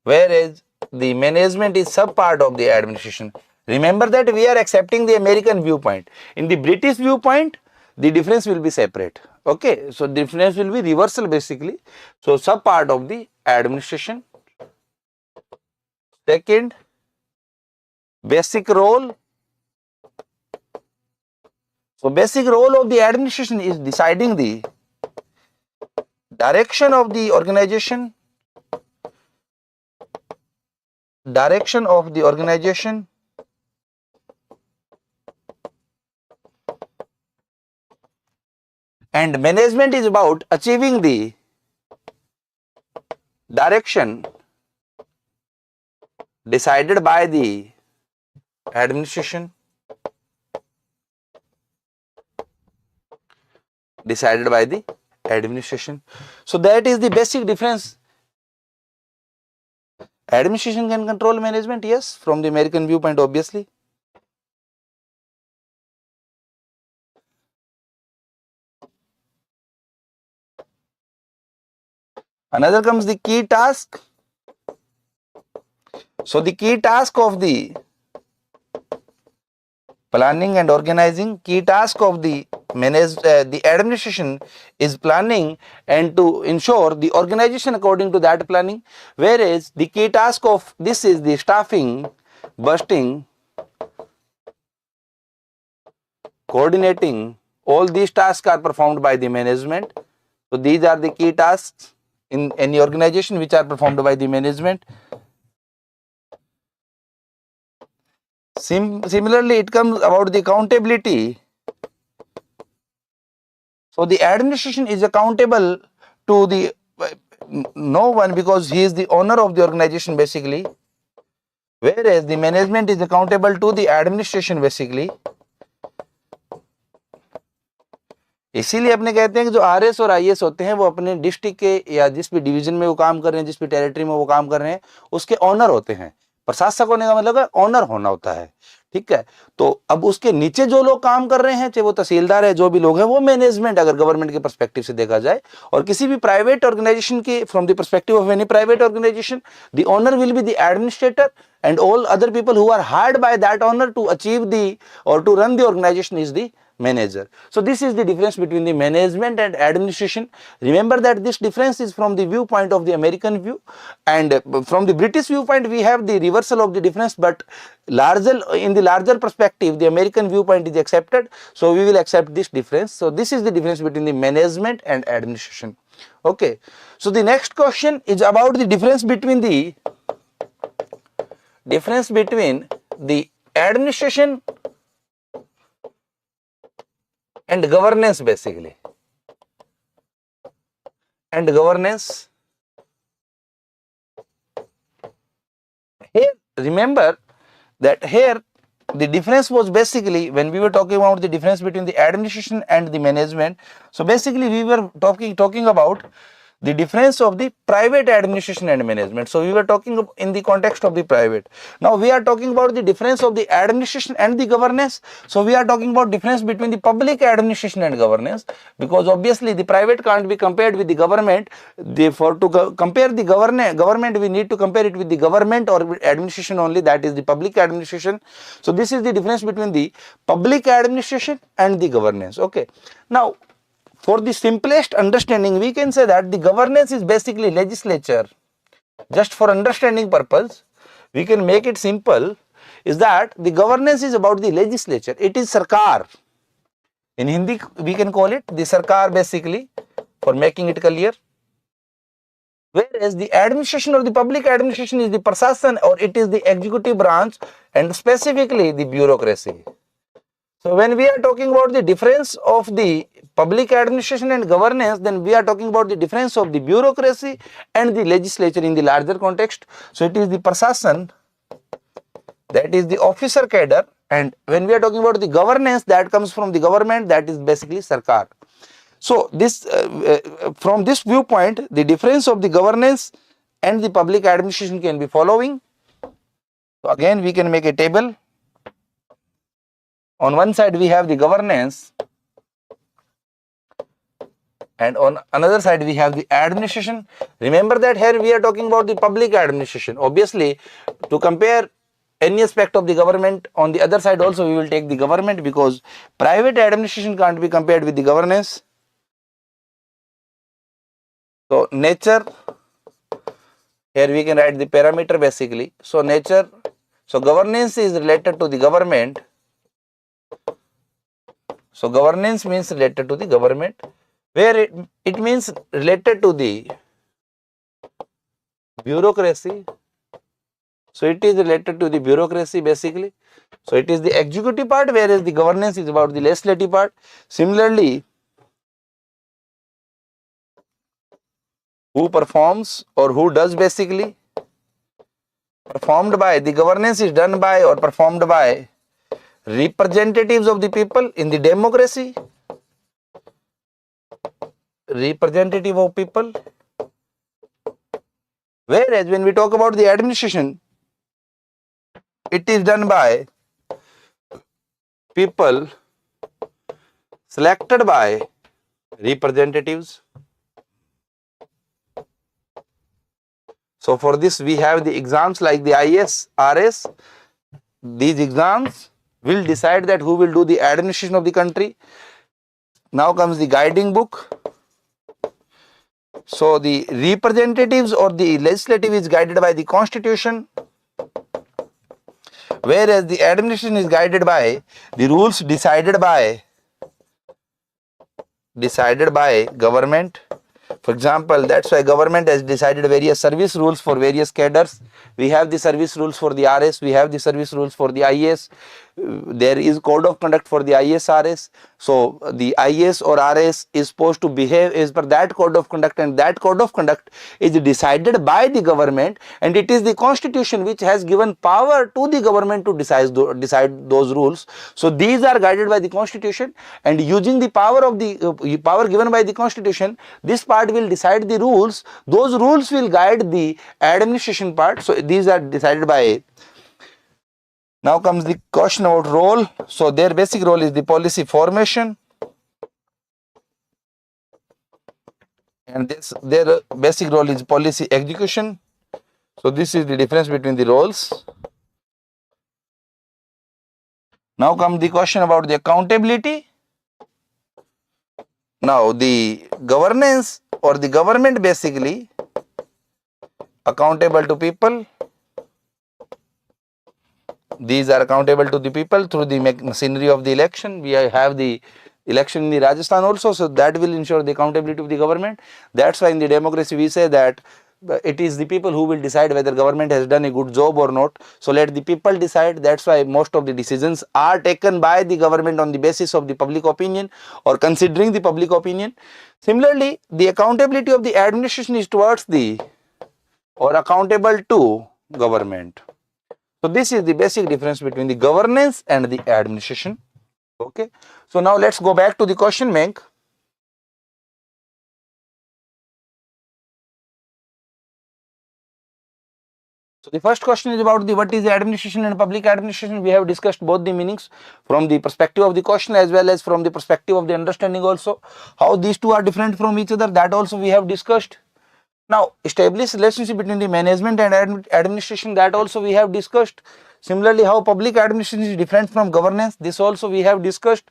whereas the management is sub part of the administration. Remember that we are accepting the American viewpoint. In the British viewpoint, the difference will be separate. Okay, so difference will be reversal basically. So sub part of the administration. Second, basic role. So basic role of the administration is deciding the direction of the organization, and management is about achieving the direction decided by the administration. So that is the basic difference. Administration can control management, yes, from the American viewpoint, obviously. Another comes the key task. So the key task of the planning and organizing, key task of the administration is planning and to ensure the organization according to that planning, whereas the key task of this is the staffing, busting, coordinating. All these tasks are performed by the management. So these are the key tasks in any organization which are performed by the management. Similarly, it comes about the accountability. So the administration is accountable to the no one because he is the owner of the organization basically, whereas the management is accountable to the administration basically. इसीलिए अपने कहते हैं कि जो RS और IAS होते हैं वो अपने डिस्ट्रिक्ट के या जिस भी डिवीजन में वो काम कर रहे हैं, जिस भी टेरिटरी में वो काम कर रहे हैं, उसके ऑनर होते हैं. प्रशासक होने का मतलब है ऑनर होना होता है. ठीक है, तो अब उसके नीचे जो लोग काम कर रहे हैं, चाहे वो तहसीलदार है, जो भी लोग हैं, वो मैनेजमेंट अगर गवर्नमेंट के पर्सपेक्टिव से देखा जाए. और किसी भी प्राइवेट ऑर्गेनाइजेशन के from the perspective of any private organization, the owner will be the administrator and all other people who are hired by that owner to achieve the or to run the organization is the manager. So this is the difference between the management and administration. Remember that this difference is from the viewpoint of the American view, and from the British viewpoint we have the reversal of the difference, but in the larger perspective the American viewpoint is accepted, so we will accept this difference. So this is the difference between the management and administration. Okay, so the next question is about the difference between the administration and governance basically. And governance. Here remember that here the difference was basically when we were talking about the difference between the administration and the management. So basically we were talking about the difference of the private administration and management. So we were talking in the context of the private. Now we are talking about the difference of the administration and the governance. So we are talking about difference between the public administration and governance, because obviously the private can't be compared with the government. Therefore to compare the government we need to compare it with the government or administration only, that is the public administration. So this is the difference between the public administration and the governance. Okay, now for the simplest understanding, we can say that the governance is basically legislature. Just for understanding purpose, we can make it simple, is that the governance is about the legislature. It is Sarkar. In Hindi, we can call it the Sarkar basically, for making it clear. Whereas the administration or the public administration is the Prasasan, or it is the executive branch, and specifically the bureaucracy. So when we are talking about the difference of the public administration and governance, then we are talking about the difference of the bureaucracy and the legislature in the larger context. So it is the Prasasan, that is the officer cadre, and when we are talking about the governance, that comes from the government, that is basically Sarkar. So this from this viewpoint, the difference of the governance and the public administration can be following. So again we can make a table. On one side we have the governance, and on another side we have the administration. Remember that here we are talking about the public administration. Obviously, to compare any aspect of the government, on the other side also we will take the government, because private administration can't be compared with the governance. So nature, here we can write the parameter basically. So nature, so governance is related to the government. So governance means related to the government, where it means related to the bureaucracy. So it is related to the bureaucracy basically. So it is the executive part, whereas the governance is about the legislative part. Similarly, who performs or who does basically, performed by, the governance is done by or performed by representatives of the people in the democracy, representative of people. Whereas when we talk about the administration, it is done by people selected by representatives. So for this we have the exams like the IS, RS. These exams will decide that who will do the administration of the country. Now comes the guiding book. So the representatives or the legislative is guided by the constitution, whereas the administration is guided by the rules decided by government. For example, that's why government has decided various service rules for various cadres. We have the service rules for the RS, we have the service rules for the IS. There is code of conduct for the ISRS. So the IS or RS is supposed to behave as per that code of conduct, and that code of conduct is decided by the government, and it is the constitution which has given power to the government to decide those rules. So these are guided by the constitution, and using the power of the power given by the constitution, this part will decide the rules. Those rules will guide the administration part. So these are decided by. Now comes the question about role. So their basic role is the policy formation, and their basic role is policy execution. So this is the difference between the roles. Now comes the question about the accountability. Now the governance or the government basically accountable to people. These are accountable to the people through the machinery of the election. We have the election in the Rajasthan also, so that will ensure the accountability of the government. That's why in the democracy we say that it is the people who will decide whether government has done a good job or not. So let the people decide. That's why most of the decisions are taken by the government on the basis of the public opinion or considering the public opinion. Similarly, the accountability of the administration is towards the or accountable to government. So this is the basic difference between the governance and the administration. Okay. So now let's go back to the question bank. So the first question is about the what is the administration and public administration. We have discussed both the meanings from the perspective of the question as well as from the perspective of the understanding also. How these two are different from each other, that also we have discussed. Now establish relationship between the management and administration, that also we have discussed. Similarly, how public administration is different from governance, this also we have discussed.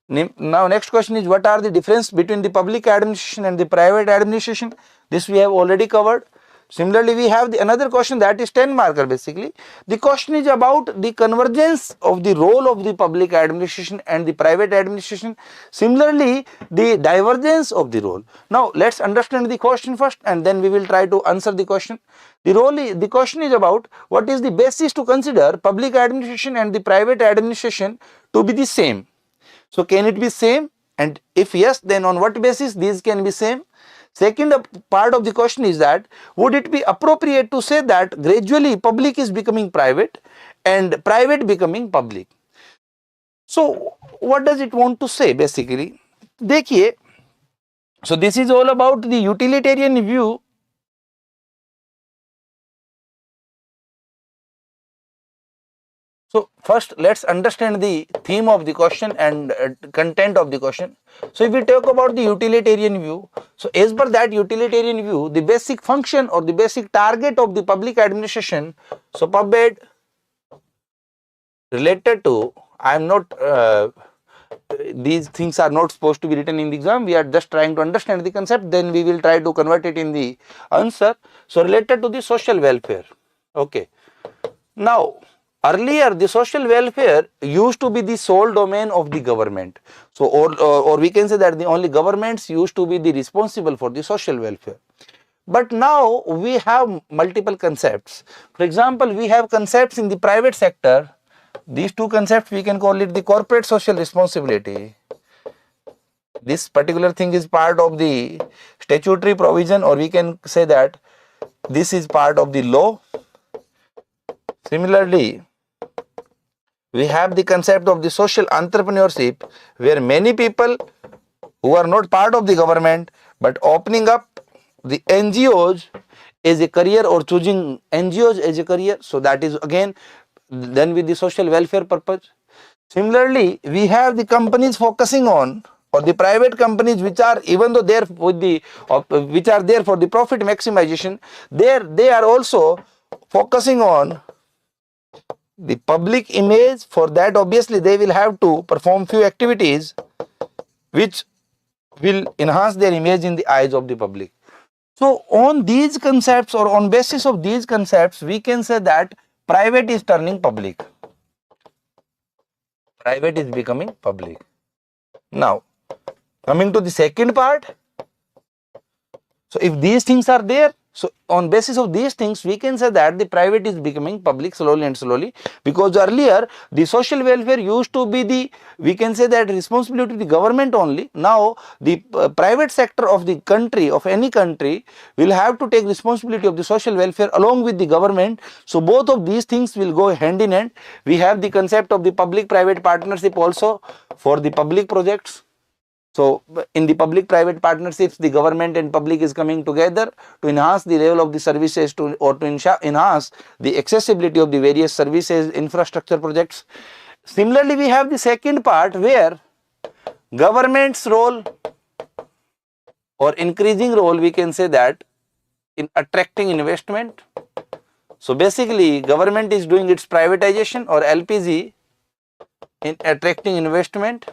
Now next question is what are the difference between the public administration and the private administration. This we have already covered. Similarly, we have another question that is 10 marker basically. The question is about the convergence of the role of the public administration and the private administration. Similarly, the divergence of the role. Now let's understand the question first and then we will try to answer the question. The question is about what is the basis to consider public administration and the private administration to be the same. So can it be same, and if yes, then on what basis these can be same. Second part of the question is that would it be appropriate to say that gradually public is becoming private and private becoming public. So what does it want to say basically? देखिए, so this is all about the utilitarian view. So first let's understand the theme of the question and content of the question. So if we talk about the utilitarian view, so as per that utilitarian view, the basic function or the basic target of the public administration, so pub-ed related to, I am not these things are not supposed to be written in the exam, we are just trying to understand the concept, then we will try to convert it in the answer. So related to the social welfare. Okay, now earlier the social welfare used to be the sole domain of the government. So or we can say that the only governments used to be the responsible for the social welfare. But now we have multiple concepts. For example, we have concepts in the private sector. These two concepts we can call it the corporate social responsibility. This particular thing is part of the statutory provision, or we can say that this is part of the law. Similarly, we have the concept of the social entrepreneurship, where many people who are not part of the government but opening up the NGOs as a career or choosing NGOs as a career. So that is again done with the social welfare purpose. Similarly, we have the companies focusing on, or the private companies which are, even though there with the which are there for the profit maximization, they are also focusing on the public image. For that obviously they will have to perform few activities which will enhance their image in the eyes of the public. So on these concepts, or on basis of these concepts, we can say that private is turning public. Private is becoming public. Now, coming to the second part. So if these things are there, so on basis of these things, we can say that the private is becoming public slowly and slowly, because earlier the social welfare used to be the, we can say that, responsibility of the government only. Now the private sector of the country, of any country, will have to take responsibility of the social welfare along with the government. So both of these things will go hand in hand. We have the concept of the public private partnership also for the public projects. So in the public-private partnerships, the government and public is coming together to enhance the level of the services or to enhance the accessibility of the various services, infrastructure projects. Similarly, we have the second part where government's role or increasing role, we can say that, in attracting investment. So basically, government is doing its privatization or LPG in attracting investment.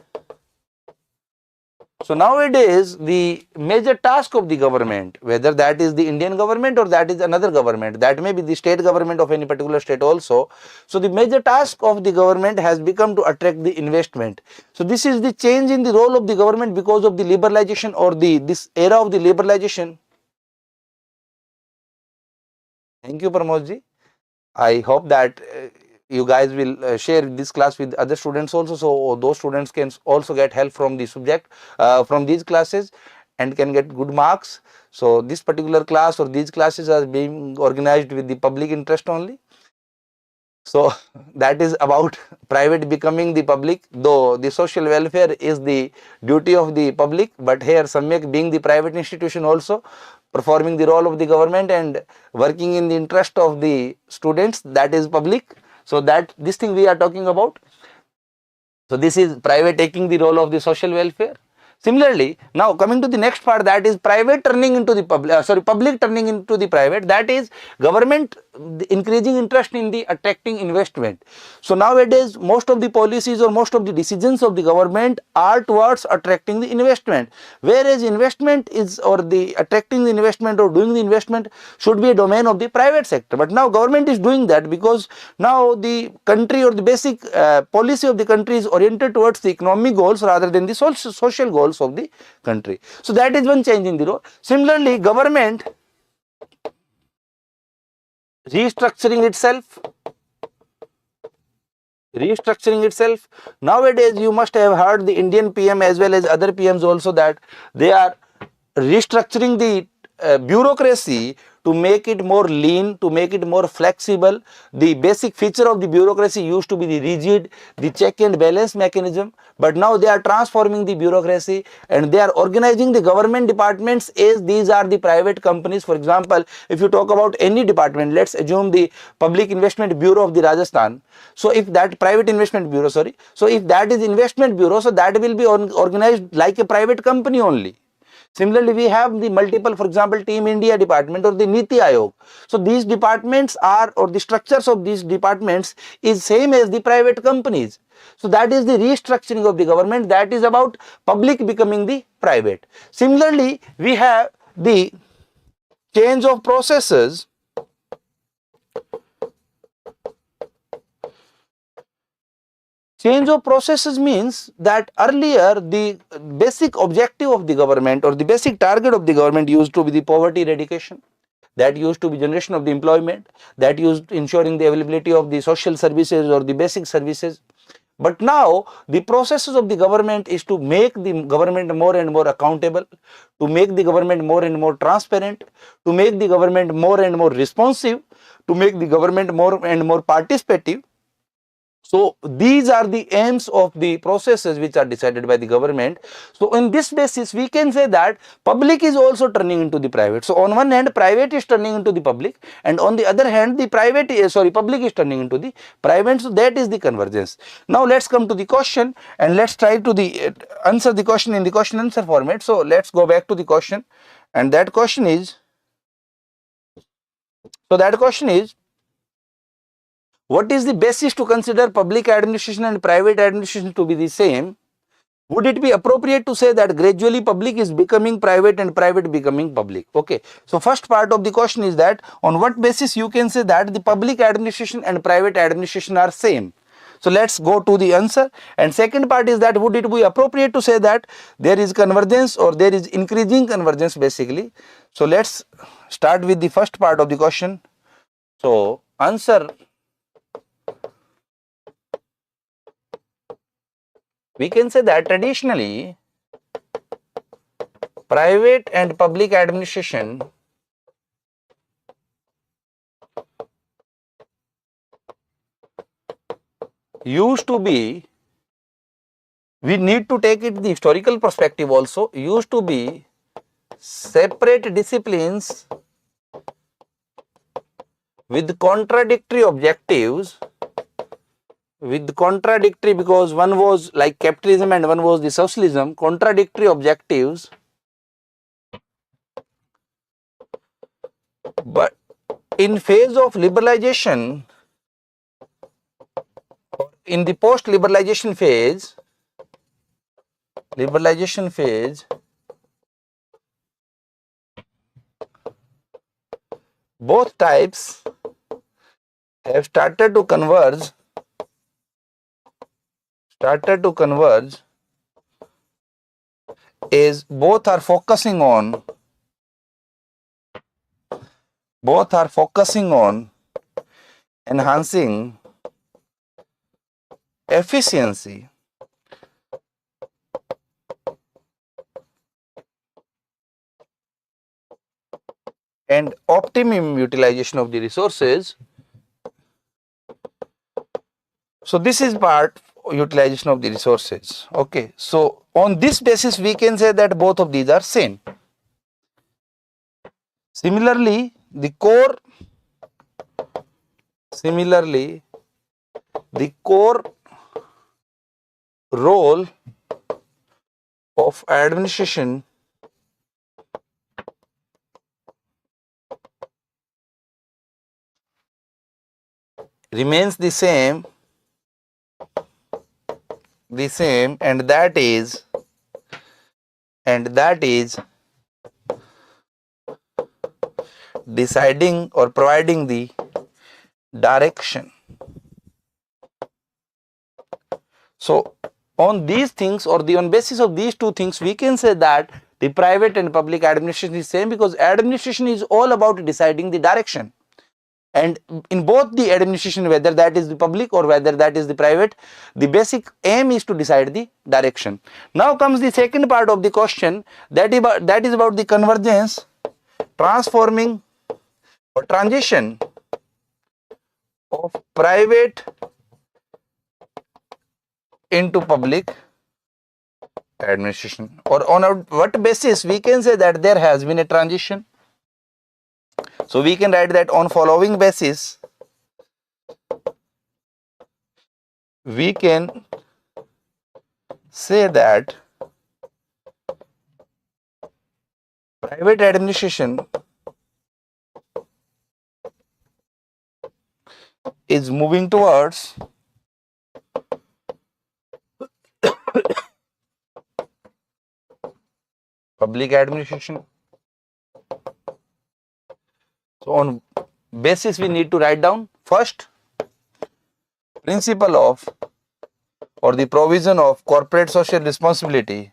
So nowadays the major task of the government, whether that is the Indian government or that is another government, that may be the state government of any particular state also. So the major task of the government has become to attract the investment. So this is the change in the role of the government because of the liberalization, or this era of the liberalization. Thank you, Pramod ji. I hope that you guys will share this class with other students also, so those students can also get help from the subject, from these classes, and can get good marks. So this particular class or these classes are being organized with the public interest only. So that is about private becoming the public, though the social welfare is the duty of the public, but here Samyak being the private institution also performing the role of the government and working in the interest of the students, that is public. So that this thing we are talking about. So this is private taking the role of the social welfare. Similarly, now coming to the next part, that is private turning into the public, public turning into the private, that is government increasing interest in the attracting investment. So nowadays most of the policies or most of the decisions of the government are towards attracting the investment, whereas investment is, or the attracting the investment or doing the investment should be a domain of the private sector. But now government is doing that because now the country or the basic policy of the country is oriented towards the economic goals rather than the social goals of the country. So that is one change in the role. Similarly, government restructuring itself. Nowadays you must have heard the Indian PM as well as other PMs also, that they are restructuring the bureaucracy to make it more lean, to make it more flexible. The basic feature of the bureaucracy used to be the rigid, the check and balance mechanism, but now they are transforming the bureaucracy and they are organizing the government departments as these are the private companies. For example, if you talk about any department, let's assume the Public Investment Bureau of the Rajasthan. So if that private investment bureau, so if that is investment bureau, so that will be organized like a private company only. Similarly, we have the multiple, for example, Team India department or the Niti Aayog. So these departments are, or the structures of these departments is same as the private companies. So that is the restructuring of the government, that is about public becoming the private. Similarly, we have the change of processes. Change of processes means that earlier the basic objective of the government or the basic target of the government used to be the poverty eradication, that used to be generation of the employment, that used ensuring the availability of the social services or the basic services. But now the processes of the government is to make the government more and more accountable, to make the government more and more transparent, to make the government more and more responsive, to make the government more and more participative. So these are the aims of the processes which are decided by the government. So in this basis, we can say that public is also turning into the private. So on one hand, private is turning into the public, and on the other hand, the public is turning into the private. So that is the convergence. Now let's come to the question and let's try to answer the question in the question answer format. So let's go back to the question, and that question is, what is the basis to consider public administration and private administration to be the same? Would it be appropriate to say that gradually public is becoming private and private becoming public? Okay. So first part of the question is that on what basis you can say that the public administration and private administration are same? So let's go to the answer. And second part is that would it be appropriate to say that there is convergence or there is increasing convergence basically? So let's start with the first part of the question. So answer, we can say that traditionally private and public administration used to be, we need to take it the historical perspective also, used to be separate disciplines with contradictory objectives, because one was like capitalism and one was the socialism, contradictory objectives, but in phase of liberalization, in the post liberalization phase, both types have started to converge is both are focusing on enhancing efficiency and optimum utilization of the resources. So this is part utilization of the resources. Okay, so on this basis we can say that both of these are same. Similarly, the core role of administration remains the same, and that is deciding or providing the direction. So on these things, or on basis of these two things, we can say that the private and public administration is same, because administration is all about deciding the direction. And in both the administration, whether that is the public or whether that is the private, the basic aim is to decide the direction. Now comes the second part of the question, that is about the convergence transforming or transition of private into public administration, or on what basis we can say that there has been a transition. So we can write that on following basis we can say that private administration is moving towards public administration. So on basis we need to write down first principle of or the provision of corporate social responsibility,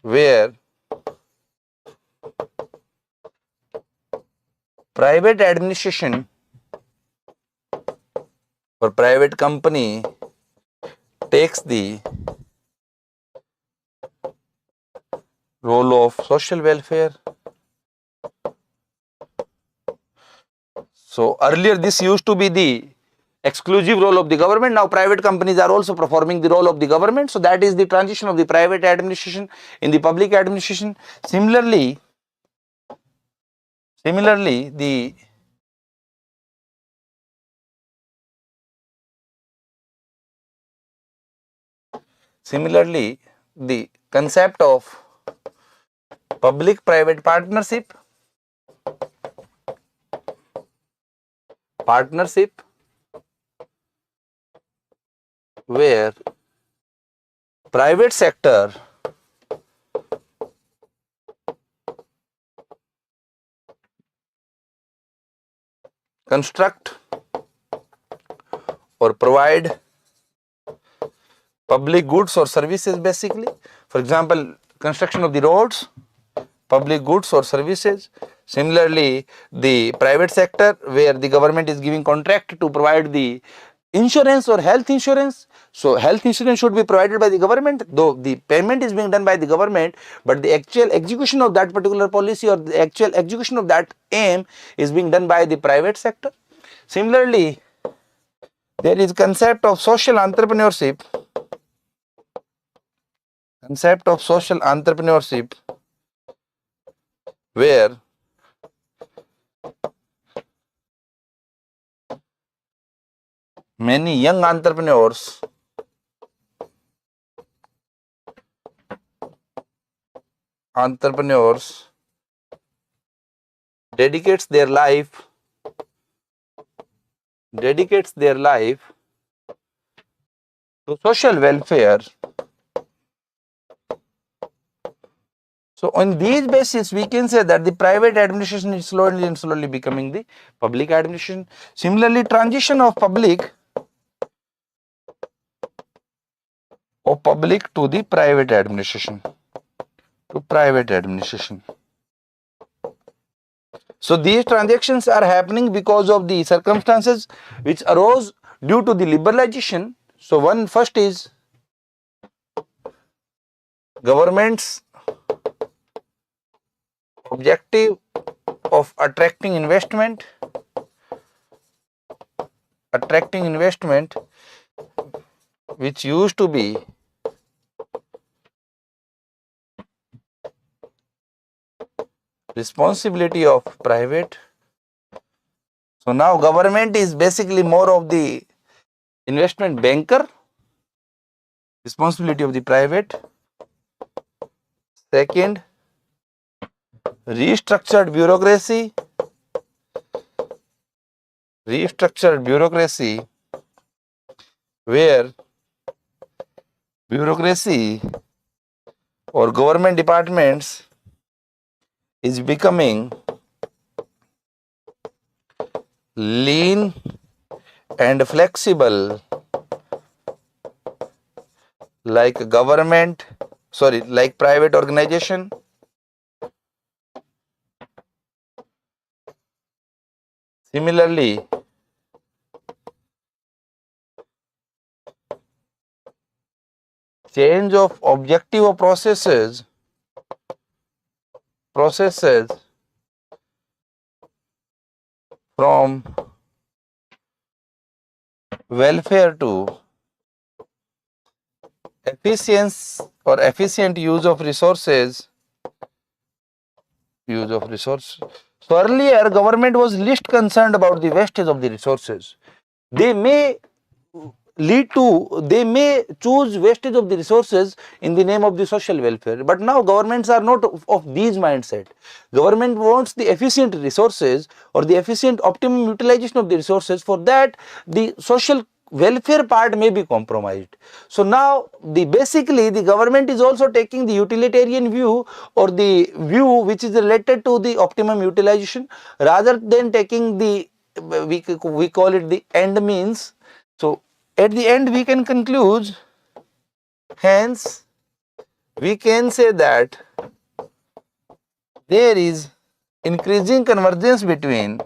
where private administration or private company takes the role of social welfare. So earlier this used to be the exclusive role of the government. Now private companies are also performing the role of the government. So that is the transition of the private administration in the public administration. Similarly the concept of public private partnership where private sector construct or provide public goods or services, basically. For example, construction of the roads, public goods or services. Similarly, the private sector where the government is giving contract to provide the insurance or health insurance. So health insurance should be provided by the government, though the payment is being done by the government, but the actual execution of that particular policy or the actual execution of that aim is being done by the private sector. Similarly, there is concept of social entrepreneurship, where many young entrepreneurs dedicates their life to social welfare. So on these basis we can say that the private administration is slowly becoming the public administration. Similarly, transition of public to the private administration, So these transactions are happening because of the circumstances which arose due to the liberalization. So one first is government's objective of attracting investment, which used to be responsibility of private. So now government is basically more of the investment banker, responsibility of the private. Second, restructured bureaucracy, where bureaucracy or government departments is becoming lean and flexible, like private organization. Similarly, change of objective of processes from welfare to efficiency or efficient use of resources. So earlier government was least concerned about the wastage of the resources. They may they may choose wastage of the resources in the name of the social welfare, but now governments are not of these mindset. Government wants the efficient resources or the efficient optimum utilization of the resources. For that, the social welfare part may be compromised. So now basically the government is also taking the utilitarian view or the view which is related to the optimum utilization, rather than taking the we call it the end means. So at the end we can conclude, hence we can say that there is increasing convergence between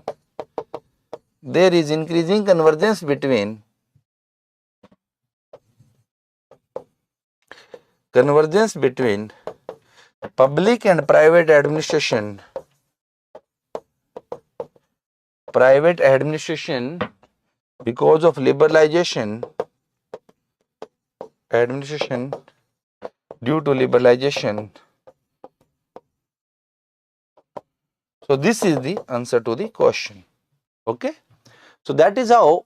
public and private administration because of liberalization due to liberalization. So this is the answer to the question. Okay, so that is how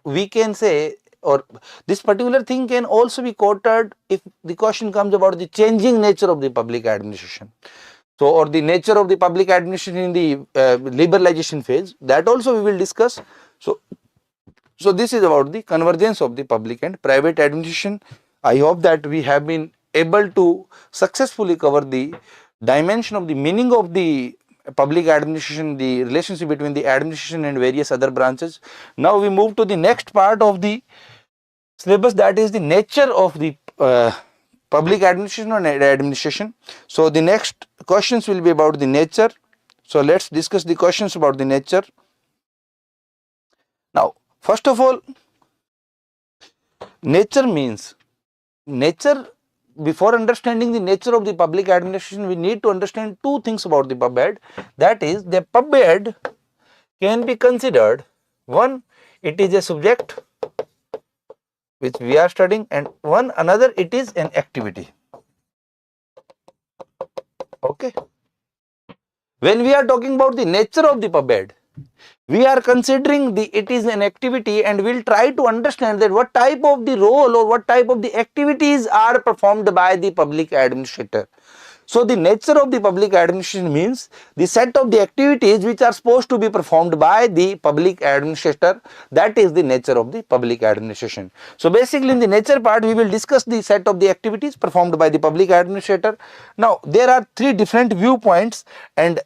we can say, or this particular thing can also be quoted if the question comes about the changing nature of the public administration. So, or the nature of the public administration in the liberalization phase, that also we will discuss. So this is about the convergence of the public and private administration. I hope that we have been able to successfully cover the dimension of the meaning of the public administration, the relationship between the administration and various other branches. Now we move to the next part of the syllabus, that is the nature of the public administration or administration. So the next questions will be about the nature. So let's discuss the questions about the nature. Now, first of all, nature means, before understanding the nature of the public administration, we need to understand two things about the pub-ed. That is, the pub-ed can be considered, one, it is a subject which we are studying, and another it is an activity. Okay. When we are talking about the nature of the pub-ed, we are considering it is an activity, and we'll try to understand that what type of the role or what type of the activities are performed by the public administrator. So the nature of the public administration means the set of the activities which are supposed to be performed by the public administrator. That is the nature of the public administration. So basically in the nature part we will discuss the set of the activities performed by the public administrator. Now there are three different viewpoints, and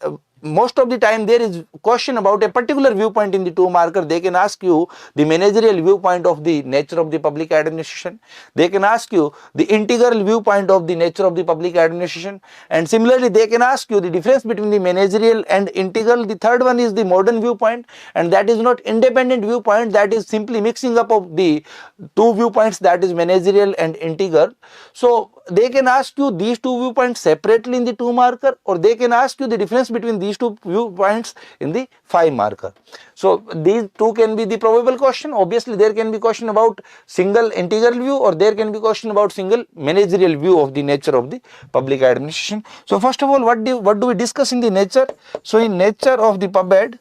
most of the time there is question about a particular viewpoint in the 2 marker. They can ask you the managerial viewpoint of the nature of the public administration. They can ask you the integral viewpoint of the nature of the public administration, and similarly they can ask you the difference between the managerial and integral. The third one is the modern viewpoint, and that is not independent viewpoint, that is simply mixing up of the two viewpoints, that is managerial and integral. So they can ask you these two viewpoints separately in the 2 marker, or they can ask you the difference between these two viewpoints in the 5 marker. So these two can be the probable question. Obviously there can be question about single integral view, or there can be question about single managerial view of the nature of the public administration. So first of all, what do we discuss in the nature? So in nature of the pub-ed,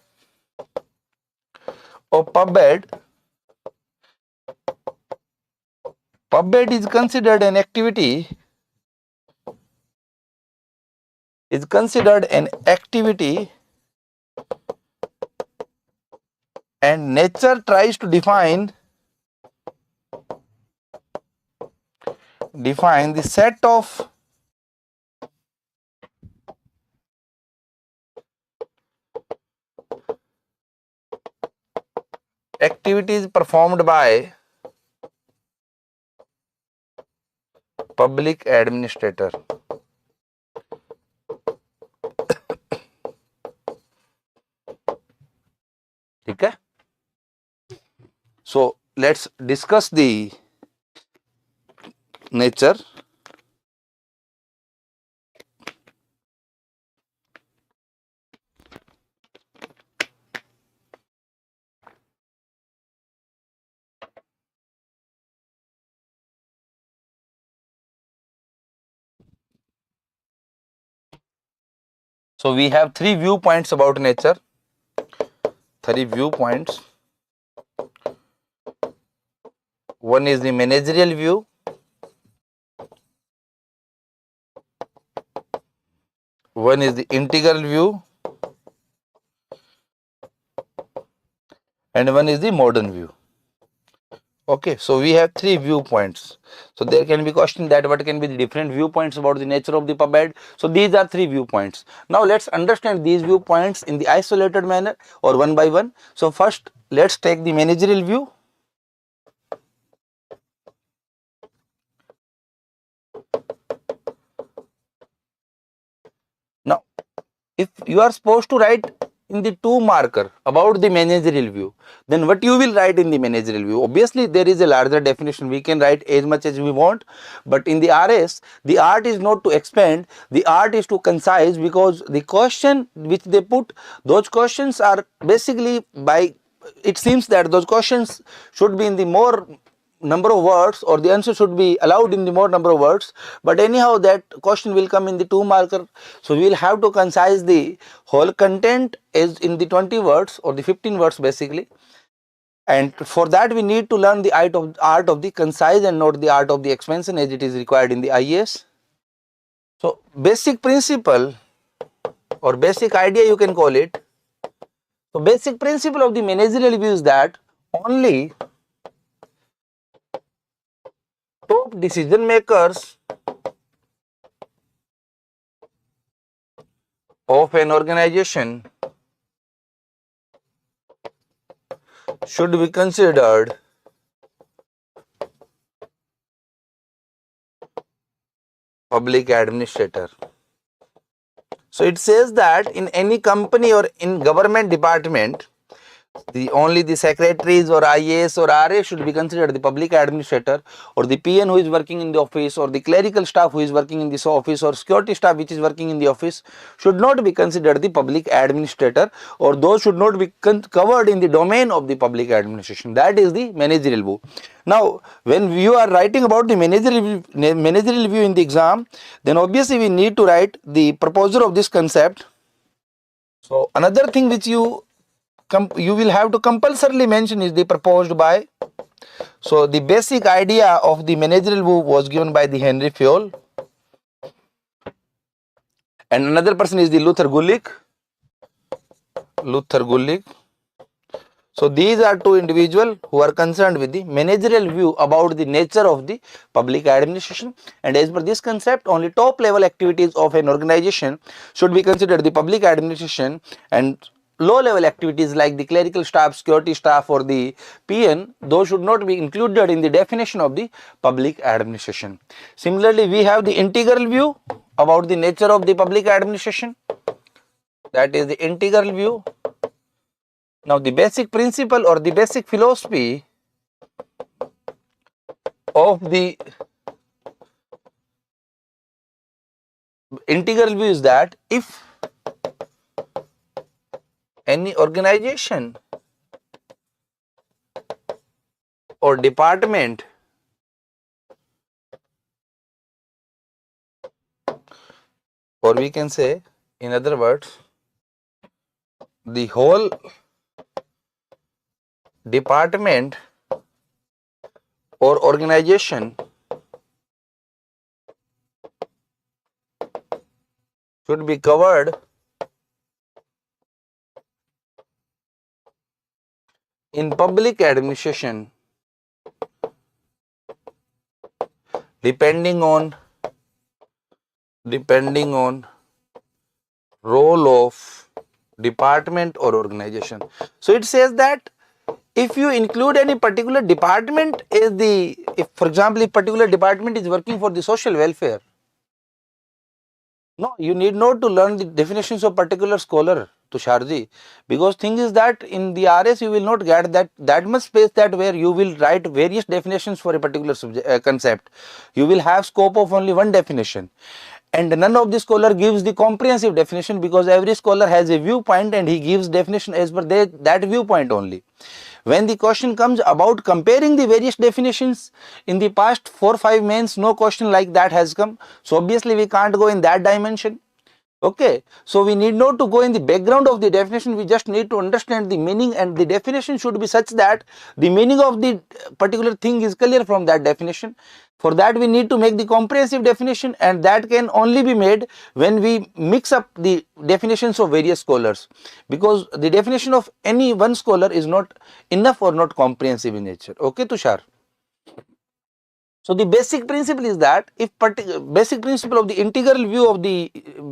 pub-ed is considered an activity and nature tries to define the set of activities performed by public administrator. Okay. So let's discuss the nature. So we have three viewpoints about nature. Three viewpoints. One is the managerial view. One is the integral view. And one is the modern view. Okay, so we have three viewpoints. So there can be question that what can be the different viewpoints about the nature of the pubmed. So these are three viewpoints. Now let's understand these viewpoints in the isolated manner or one by one. So first let's take the managerial view. Now if you are supposed to write in the 2 marker about the managerial view, then what you will write in the managerial view? Obviously there is a larger definition, we can write as much as we want, but in the RS the art is not to expand, the art is to concise, because the question which they put, those questions are basically, by it seems that those questions should be in the more number of words, or the answer should be allowed in the more number of words, but anyhow that question will come in the 2 marker. So we will have to concise the whole content as in the 20 words or the 15 words basically, and for that we need to learn the art of the concise and not the art of the expansion as it is required in the IAS. So basic principle or basic idea you can call it. So basic principle of the managerial view is that only top decision makers of an organization should be considered public administrator. So it says that in any company or in government department, only the secretaries or IAS or RA should be considered the public administrator, or the PN who is working in the office, or the clerical staff who is working in this office, or security staff which is working in the office should not be considered the public administrator, or those should not be covered in the domain of the public administration. That is the managerial view. Now when you are writing about the managerial view in the exam, then obviously we need to write the proposer of this concept. So another thing which you will have to compulsorily mention is the proposed by. So the basic idea of the managerial view was given by the Henry Fayol, and another person is the Luther Gulick. So these are two individuals who are concerned with the managerial view about the nature of the public administration, and as per this concept only top level activities of an organization should be considered the public administration, and low level activities like the clerical staff, security staff or the PN, those should not be included in the definition of the public administration. Similarly, we have the integral view about the nature of the public administration, that is the integral view. Now the basic principle or the basic philosophy of the integral view is that if any organization or department or we can say in other words the whole department or organization should be covered in public administration depending on role of department or organization. So it says that if you include any particular department as if for example, if particular department is working for the social welfare, no, you need not to learn the definitions of particular scholar, Tusharji, because thing is that in the RS you will not get that much space that where you will write various definitions for a particular concept. You will have scope of only one definition, and none of the scholar gives the comprehensive definition, because every scholar has a viewpoint and he gives definition as per that viewpoint only. When the question comes about comparing the various definitions, in the past 4-5 mains no question like that has come, so obviously we can't go in that dimension. Okay, so we need not to go in the background of the definition, we just need to understand the meaning, and the definition should be such that the meaning of the particular thing is clear from that definition. For that we need to make the comprehensive definition, and that can only be made when we mix up the definitions of various scholars, because the definition of any one scholar is not enough or not comprehensive in nature. Okay, Tushar. So the basic principle is that if basic principle of the integral view of the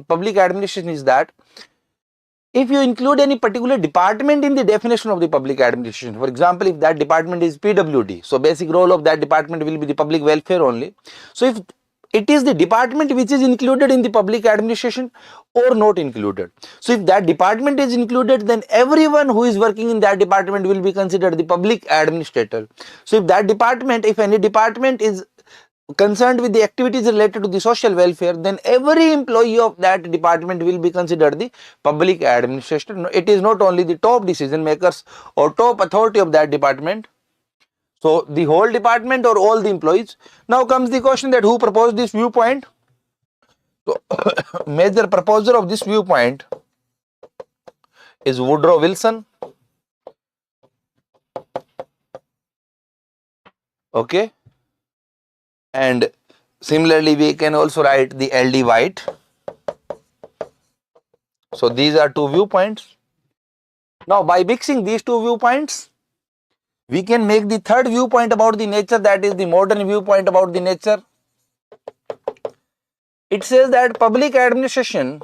public administration is that if you include any particular department in the definition of the public administration, for example, if that department is PWD, so basic role of that department will be the public welfare only. So if it is the department which is included in the public administration or not included. So if that department is included, then everyone who is working in that department will be considered the public administrator. So if that department, if any department is concerned with the activities related to the social welfare, then every employee of that department will be considered the public administrator. It is not only the top decision makers or top authority of that department. So the whole department or all the employees. Now comes the question that who proposed this viewpoint? So major proposer of this viewpoint is Woodrow Wilson. Okay. And similarly we can also write the L.D. White. So these are two viewpoints. Now by mixing these two viewpoints, we can make the third viewpoint about the nature, that is the modern viewpoint about the nature. It says that public administration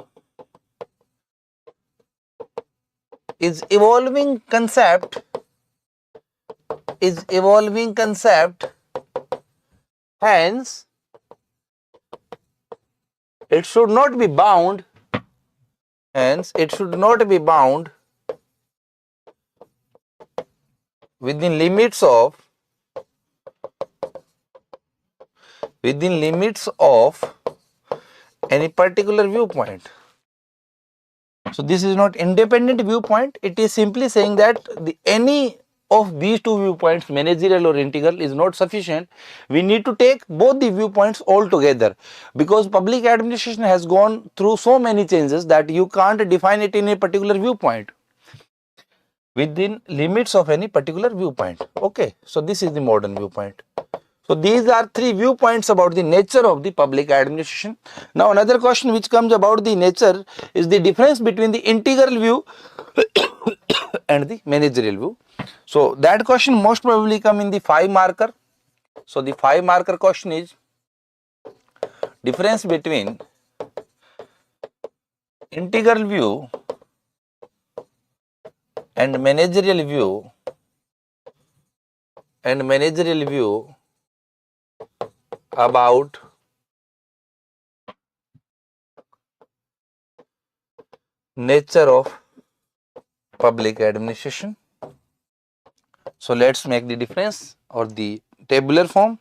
is evolving concept, hence it should not be bound, within limits of any particular viewpoint. So this is not independent viewpoint, it is simply saying that any of these two viewpoints, managerial or integral, is not sufficient. We need to take both the viewpoints all together, because public administration has gone through so many changes that you can't define it in a particular viewpoint, within limits of any particular viewpoint. Okay, so this is the modern viewpoint. So these are three viewpoints about the nature of the public administration. Now another question which comes about the nature is the difference between the integral view and the managerial view. So that question most probably come in the 5 marker. So the 5 marker question is difference between integral view and managerial view about nature of public administration. So let's make the difference or the tabular form.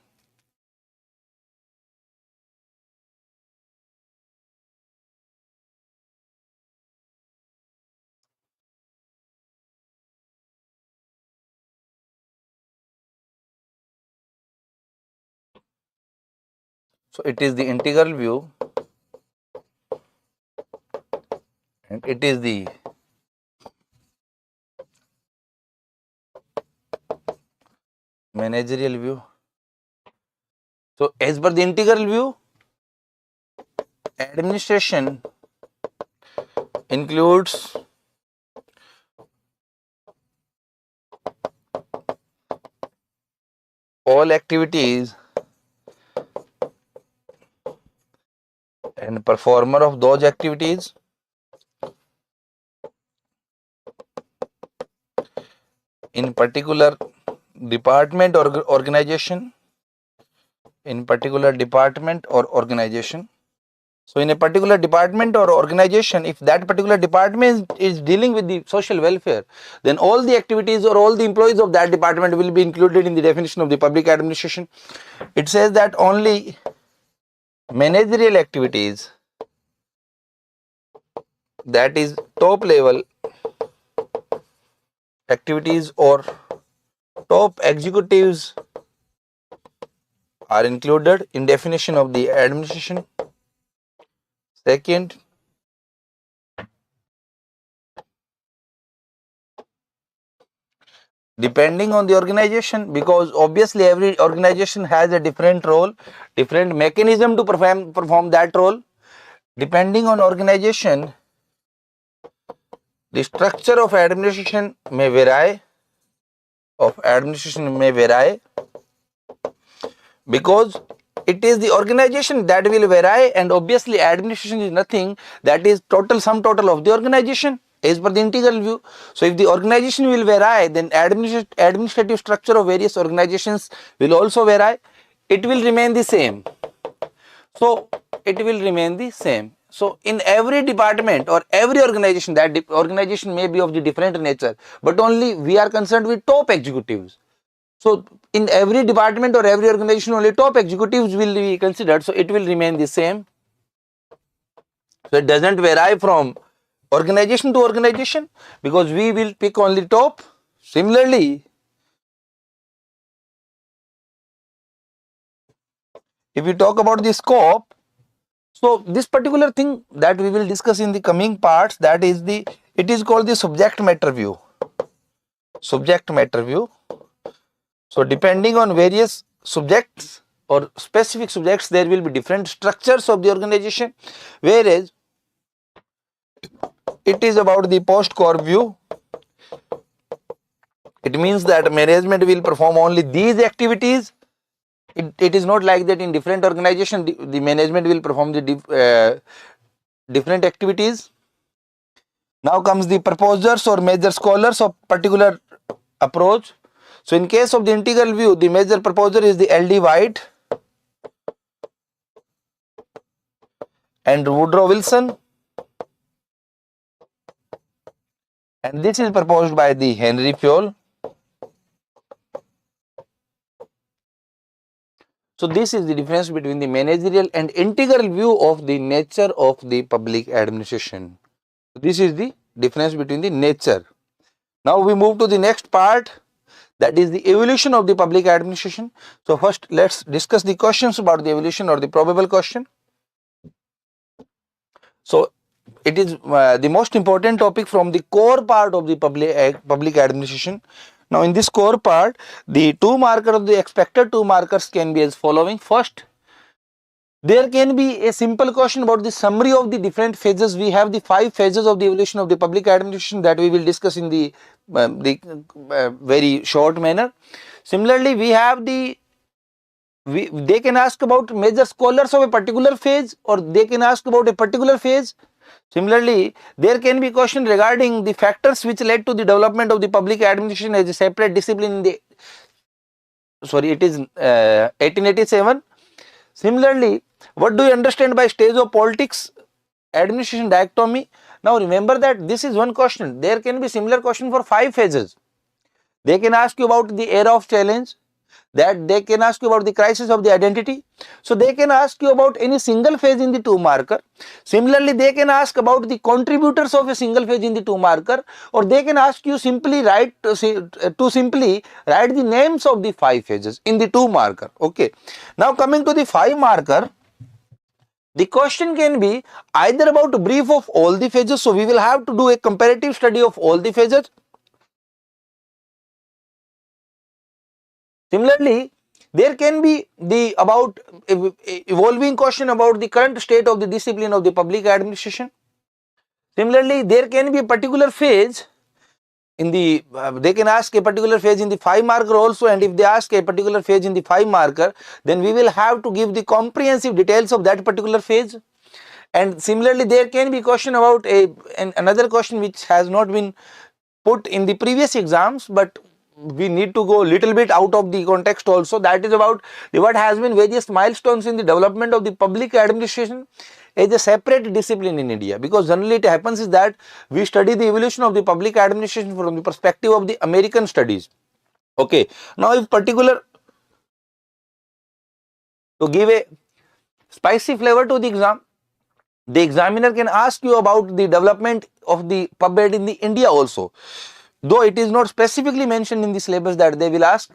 So it is the integral view and it is the managerial view. So as per the integral view, administration includes all activities and performer of those activities in particular department or organization, So in a particular department or organization, if that particular department is dealing with the social welfare, then all the activities or all the employees of that department will be included in the definition of the public administration. It says that only managerial activities, that is top level activities or top executives, are included in definition of the administration. Second, depending on the organization, because obviously every organization has a different role, different mechanism to perform that role. Depending on organization, the structure of administration may vary, because it is the organization that will vary, and obviously administration is nothing, that is sum total of the organization as per the integral view. So if the organization will vary, then administrative structure of various organizations will also vary. It will remain the same. So it will remain the same. So in every department or every organization, that organization may be of the different nature, but only we are concerned with top executives. So in every department or every organization, only top executives will be considered. So it will remain the same. So it doesn't vary from organization to organization, because we will pick only top. Similarly, if we talk about the scope, so this particular thing that we will discuss in the coming parts, that is it is called the subject matter view. Subject matter view. So depending on various subjects or specific subjects, there will be different structures of the organization, whereas it is about the post-core view. It means that management will perform only these activities. It is not like that in different organization the management will perform the different activities. Now comes the proposers or major scholars of particular approach. So in case of the integral view, the major proposer is the L.D. White and Woodrow Wilson, and this is proposed by the Henry Fayol. So this is the difference between the managerial and integral view of the nature of the public administration. This is the difference between the nature. Now we move to the next part, that is the evolution of the public administration. So first let's discuss the questions about the evolution or the probable question. So it is the most important topic from the core part of the public administration. Now in this core part, the the expected 2 markers can be as following. First, there can be a simple question about the summary of the different phases. We have the 5 phases of the evolution of the public administration that we will discuss in the very short manner. Similarly, we have they can ask about major scholars of a particular phase, or they can ask about a particular phase. Similarly, there can be question regarding the factors which led to the development of the public administration as a separate discipline in the, it is 1887. Similarly, what do you understand by stage of politics, administration dichotomy? Now remember that this is one question. There can be similar question for 5 phases. They can ask you about the era of challenge, that they can ask you about the crisis of the identity. So they can ask you about any single phase in the 2 marker. Similarly, they can ask about the contributors of a single phase in the 2 marker, or they can ask you simply to simply write the names of the 5 phases in the 2 marker. Okay. Now coming to the 5 marker, the question can be either about a brief of all the phases. So we will have to do a comparative study of all the phases. Similarly, there can be the about evolving question about the current state of the discipline of the public administration. Similarly, there can be a particular phase in the they can ask a particular phase in the 5 marker also, and if they ask a particular phase in the 5 marker, then we will have to give the comprehensive details of that particular phase. And similarly, there can be question about another question which has not been put in the previous exams, but we need to go little bit out of the context also. That is about what has been various milestones in the development of the public administration as a separate discipline in India, because generally it happens is that we study the evolution of the public administration from the perspective of the American studies. Okay, now if particular, to give a spicy flavor to the exam, the examiner can ask you about the development of the pub ed in the India also, though it is not specifically mentioned in the syllabus that they will ask.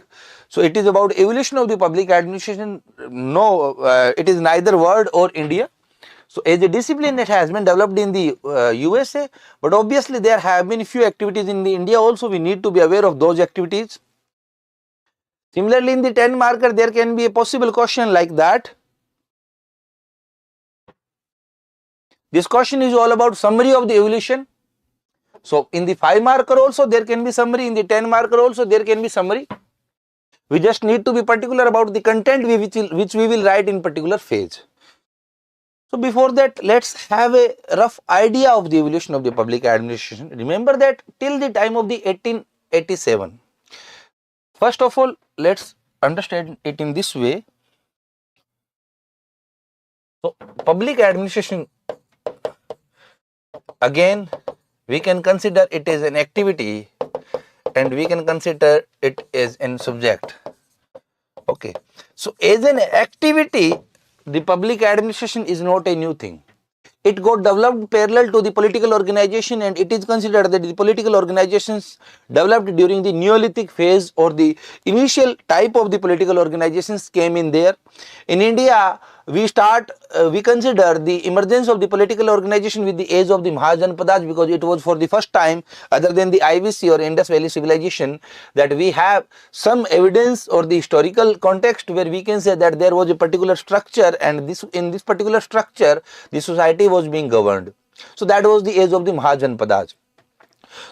So it is about evolution of the public administration. No, it is neither word or India. So as a discipline, it has been developed in the USA, but obviously there have been few activities in the India also. We need to be aware of those activities. Similarly, in the 10 marker, there can be a possible question like that. This question is all about summary of the evolution. So in the 5 marker also there can be summary, in the 10 marker also there can be summary. We just need to be particular about the content which we will write in particular phase. So before that, let's have a rough idea of the evolution of the public administration. Remember that till the time of the 1887. First of all, let's understand it in this way. So public administration, again, we can consider it as an activity and we can consider it as an subject. Okay. So as an activity, the public administration is not a new thing. It got developed parallel to the political organization, and it is considered that the political organizations developed during the Neolithic phase, or the initial type of the political organizations came in there. In India, we consider the emergence of the political organization with the age of the Mahajanpadas, because it was for the first time, other than the IVC or Indus Valley civilization, that we have some evidence or the historical context where we can say that there was a particular structure, and in this particular structure the society was being governed. So that was the age of the Mahajanpadas.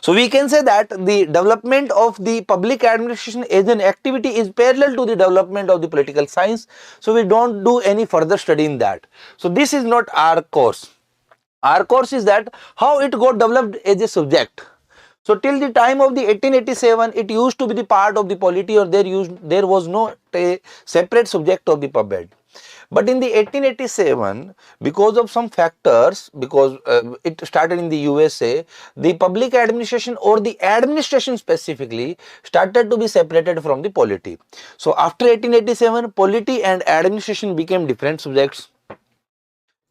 So we can say that the development of the public administration as an activity is parallel to the development of the political science. So we don't do any further study in that. So this is not our course. Our course is that how it got developed as a subject. So till the time of the 1887, it used to be the part of the polity, or there was no separate subject of the pub. But in the 1887, because of some factors, because it started in the USA, the public administration, or the administration specifically, started to be separated from the polity. So after 1887, polity and administration became different subjects.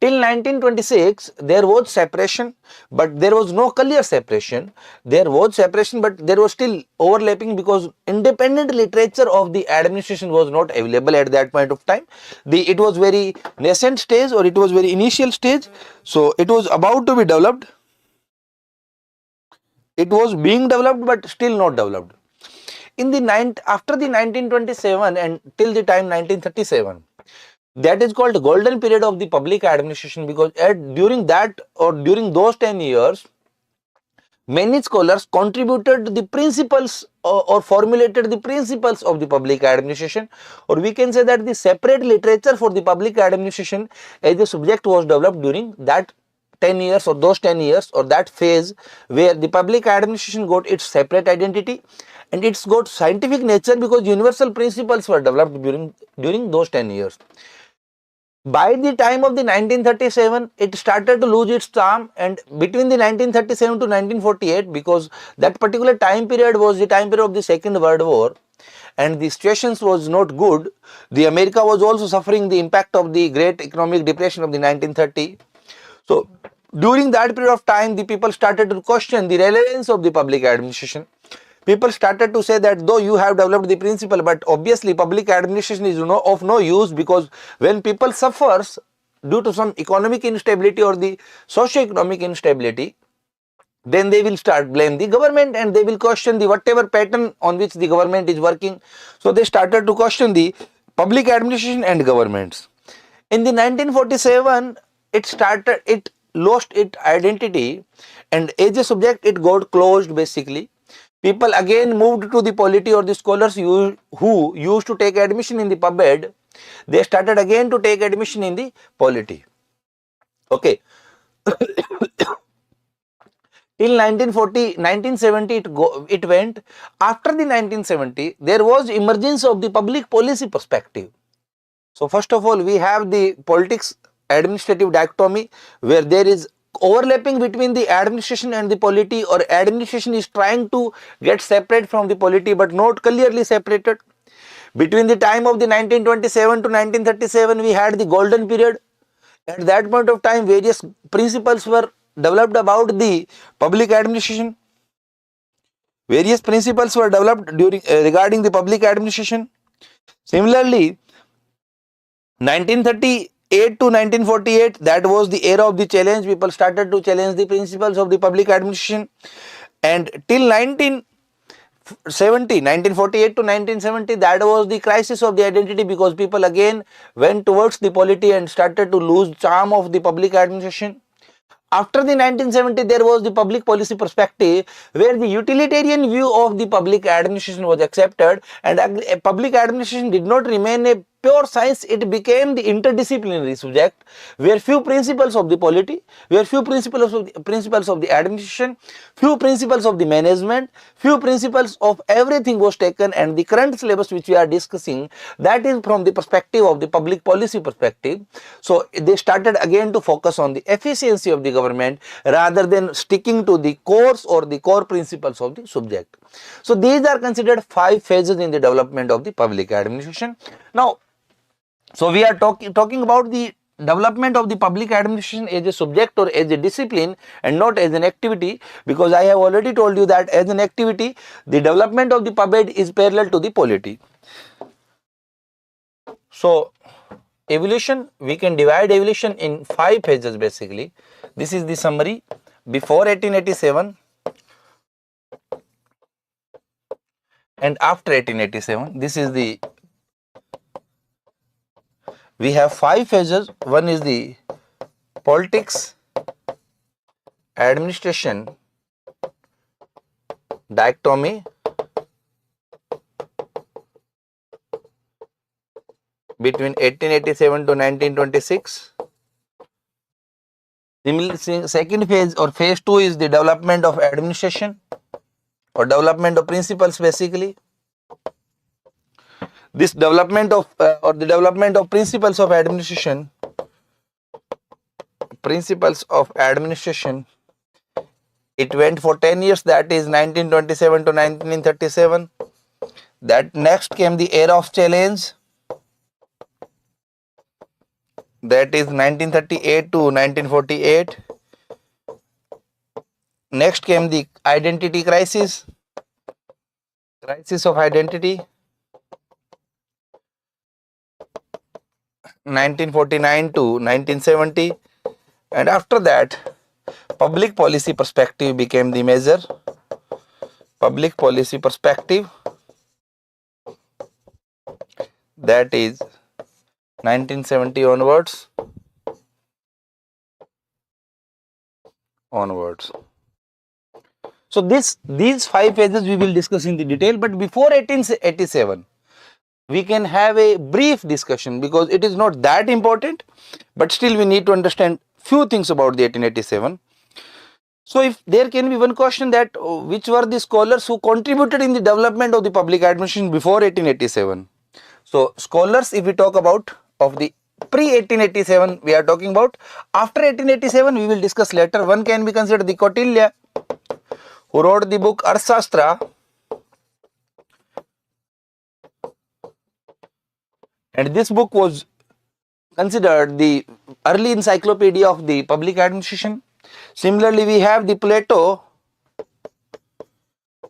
Till 1926, there was separation, but there was no clear separation. There was separation, but there was still overlapping, because independent literature of the administration was not available at that point of time. It was very nascent stage, or it was very initial stage. So it was about to be developed. It was being developed, but still not developed. After the 1927 and till the time 1937. That is called golden period of the public administration, because during those 10 years, many scholars contributed the principles or formulated the principles of the public administration, or we can say that the separate literature for the public administration as a subject was developed during that 10 years, or those 10 years, or that phase where the public administration got its separate identity and it's got scientific nature, because universal principles were developed during those 10 years. By the time of the 1937, it started to lose its charm, and between the 1937 to 1948, because that particular time period was the time period of the Second World War, and the situations was not good. The America was also suffering the impact of the Great Economic Depression of the 1930. So during that period of time, the people started to question the relevance of the public administration. People started to say that though you have developed the principle, but obviously public administration is of no use, because when people suffers due to some economic instability or the socio-economic instability, then they will start blame the government, and they will question the whatever pattern on which the government is working. So they started to question the public administration and governments. In the 1947, it lost its identity, and as a subject it got closed basically. People again moved to the polity, or the scholars who used to take admission in the pub ed, they started again to take admission in the polity. Okay. Till 1970 it went. After the 1970, there was emergence of the public policy perspective. So first of all, we have the politics administrative dichotomy, where there is overlapping between the administration and the polity, or administration is trying to get separate from the polity but not clearly separated. Between the time of the 1927 to 1937, we had the golden period. At that point of time, various principles were developed about the public administration. Various principles were developed regarding the public administration. Similarly, 1930 to 1948, that was the era of the challenge. People started to challenge the principles of the public administration, and till 1948 to 1970, that was the crisis of the identity, because people again went towards the polity and started to lose charm of the public administration. After the 1970, there was the public policy perspective, where the utilitarian view of the public administration was accepted, and public administration did not remain a pure science. It became the interdisciplinary subject, where few principles of the polity, where few principles of the administration, few principles of the management, few principles of everything was taken, and the current syllabus which we are discussing, that is from the perspective of the public policy perspective. So they started again to focus on the efficiency of the government rather than sticking to the course or the core principles of the subject. So these are considered 5 phases in the development of the public administration. Now, so we are talking about the development of the public administration as a subject or as a discipline, and not as an activity, because I have already told you that as an activity, the development of the PubEd is parallel to the polity. So evolution, we can divide evolution in 5 phases basically. This is the summary. Before 1887 and after 1887, this is the, we have 5 phases. One is the politics, administration, dichotomy, between 1887 to 1926. Second phase or phase 2 is the development of administration or development of principles basically. This development of or the development of principles of administration, it went for 10 years, that is 1927 to 1937. That next came the era of challenge, that is 1938 to 1948. Next came the identity crisis of identity, 1949 to 1970. And after that, public policy perspective became the measure. Public policy perspective, that is 1970 onwards. So these 5 phases we will discuss in the detail, but before 1887, we can have a brief discussion because it is not that important, but still we need to understand few things about the 1887. So if there can be one question that which were the scholars who contributed in the development of the public administration before 1887. So scholars, if we talk about of the pre-1887, we are talking about. After 1887, we will discuss later. One can be considered the Kautilya, who wrote the book Arthashastra, and this book was considered the early encyclopedia of the public administration. Similarly, we have the Plato,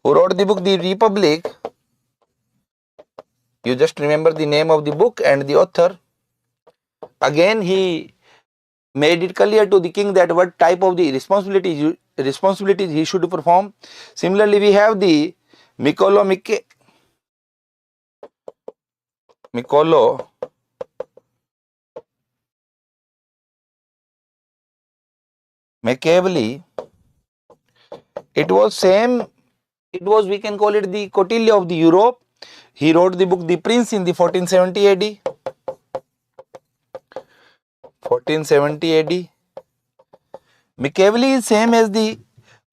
who wrote the book The Republic. You just remember the name of the book and the author. Again, he made it clear to the king that what type of the responsibilities he should perform. Similarly, we have the Machiavelli. It was, we can call it the Kautilya of the Europe. He wrote the book The Prince in the 1470 AD. 1470 AD. Machiavelli is same as the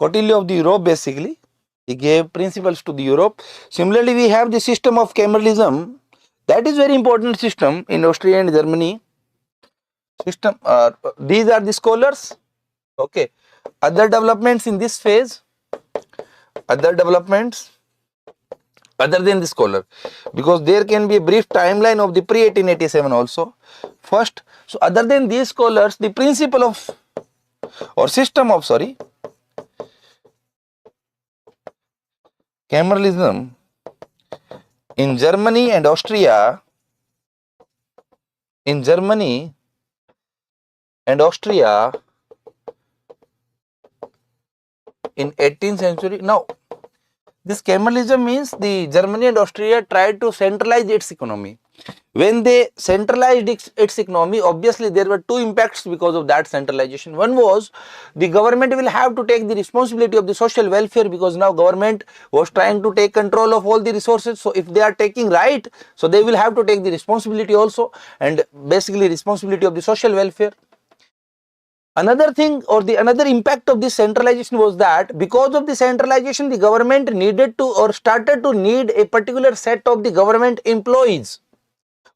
Kautilya of the Europe basically. He gave principles to the Europe. Similarly, we have the system of cameralism. That is very important system in Austria and Germany. These are the scholars. Okay. Other developments in this phase. Other developments other than the scholar, because there can be a brief timeline of the pre-1887 also. First, so other than these scholars, the principle of or system of cameralism in Germany and Austria, and Austria in 18th century. Now, this Kemalism means the Germany and Austria tried to centralize its economy. When they centralized its economy, obviously there were two impacts because of that centralization. One was the government will have to take the responsibility of the social welfare, because now government was trying to take control of all the resources. So if they are taking right, so they will have to take the responsibility also, and basically responsibility of the social welfare. Another thing, or the another impact of this centralization was that because of the centralization, the government needed to, or started to need, a particular set of the government employees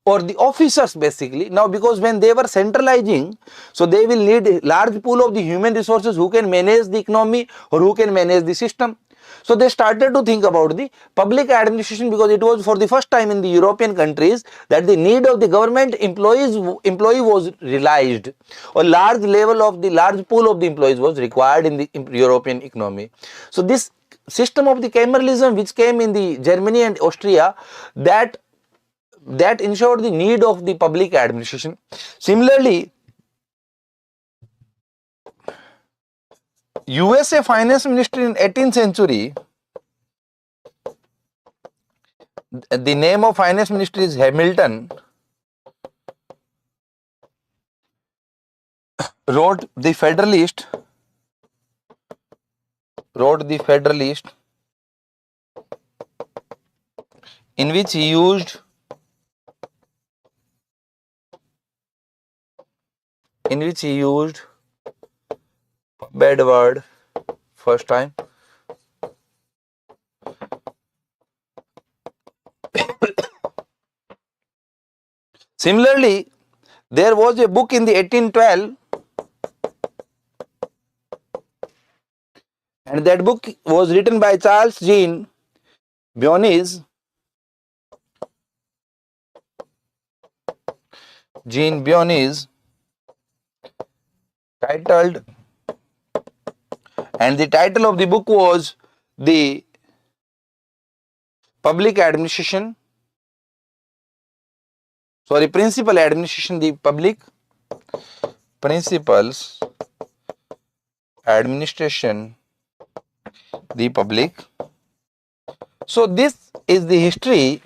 or the officers basically. Now because when they were centralizing, so they will need a large pool of the human resources who can manage the economy or who can manage the system. So they started to think about the public administration, because it was for the first time in the European countries that the need of the government employee was realized, or large level of the large pool of the employees was required in the European economy. So this system of the Kemalism which came in the Germany and Austria, that ensured the need of the public administration. Similarly, USA finance ministry in 18th century, the name of finance ministry is Hamilton, wrote the Federalist, in which he used bad word first time. Similarly, there was a book in the 1812, and that book was written by Charles Jean Bionis, titled, and the title of the book was The Public Administration, Principal Administration, the Public Principles Administration, the Public. So this is the history,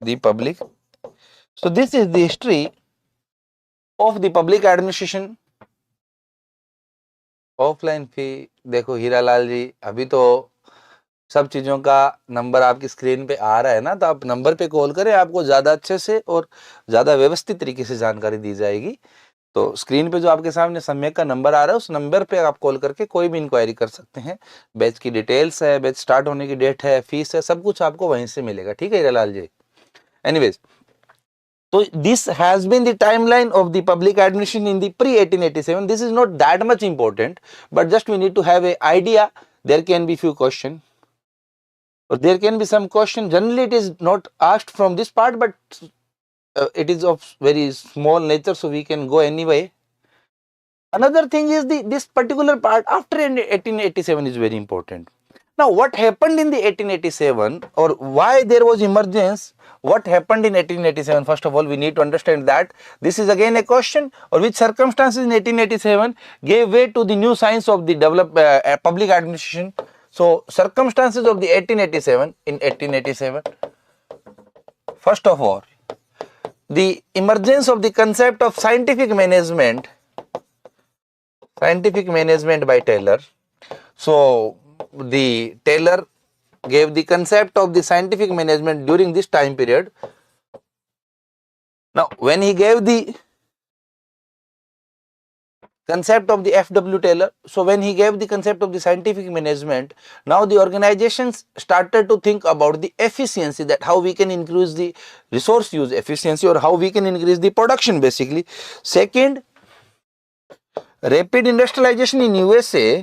the public. So this is the history of the public administration. Offline fee देखो हीरालाल जी, अभी तो सब चीज़ों का number आपकी screen पे आ रहा है ना, तो आप नंबर पे कॉल करें, आपको ज़्यादा अच्छे से और ज़्यादा व्यवस्थित तरीके से जानकारी दी जाएगी। तो स्क्रीन पे जो आपके सामने सम्यक का नंबर आ रहा है, उस नंबर पे आप कॉल करके कोई भी इंक्वायरी कर सकते हैं। बैच की डिटेल्स है, बैच स्टार्ट होने की डेट है, फीस है, सब कुछ आपको वहीं से मिलेगा। ठीक है Hiralal ji. Anyways, so this has been the timeline of the public administration in the pre-1887. This is not that much important, but just we need to have an idea. There can be few questions, or there can be some question. Generally, it is not asked from this part, but it is of very small nature, so we can go anyway. Another thing is this particular part after 1887 is very important. Now, what happened in the 1887, or why there was emergence? What happened in 1887? First of all, we need to understand that this is again a question, or which circumstances in 1887 gave way to the new science of the public administration. So, circumstances of the 1887, first of all, the emergence of the concept of scientific management by Taylor. So, the Taylor gave the concept of the scientific management during this time period. Now, when he gave the concept of the F.W. Taylor, so when he gave the concept of the scientific management, now the organizations started to think about the efficiency, that how we can increase the resource use efficiency, or how we can increase the production basically. Second, rapid industrialization in USA,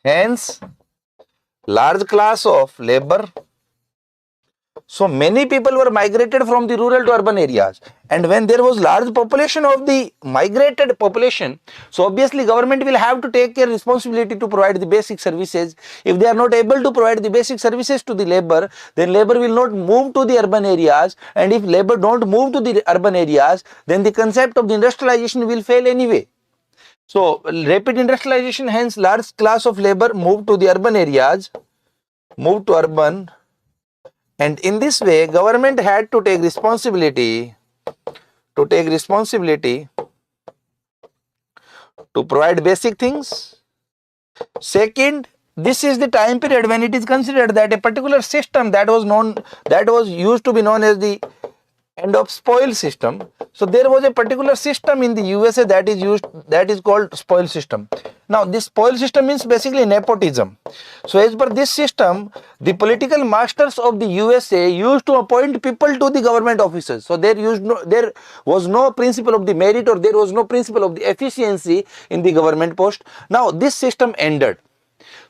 hence large class of labor So many people were migrated from the rural to urban areas, and when there was large population of the migrated population, so obviously government will have to take care responsibility to provide the basic services. If they are not able to provide the basic services to the labor, then labor will not move to the urban areas, and if labor don't move to the urban areas, then the concept of the industrialization will fail anyway. So rapid industrialization, hence large class of labor moved to the urban areas, moved to urban, and in this way government had to take responsibility to provide basic things. Second, this is the time period when it is considered that a particular system that was used to be known as the end of spoil system. So there was a particular system in the USA that is called spoil system. Now this spoil system means basically nepotism. So as per this system, the political masters of the USA used to appoint people to the government offices. So there was no principle of the merit, or there was no principle of the efficiency in the government post. Now this system ended.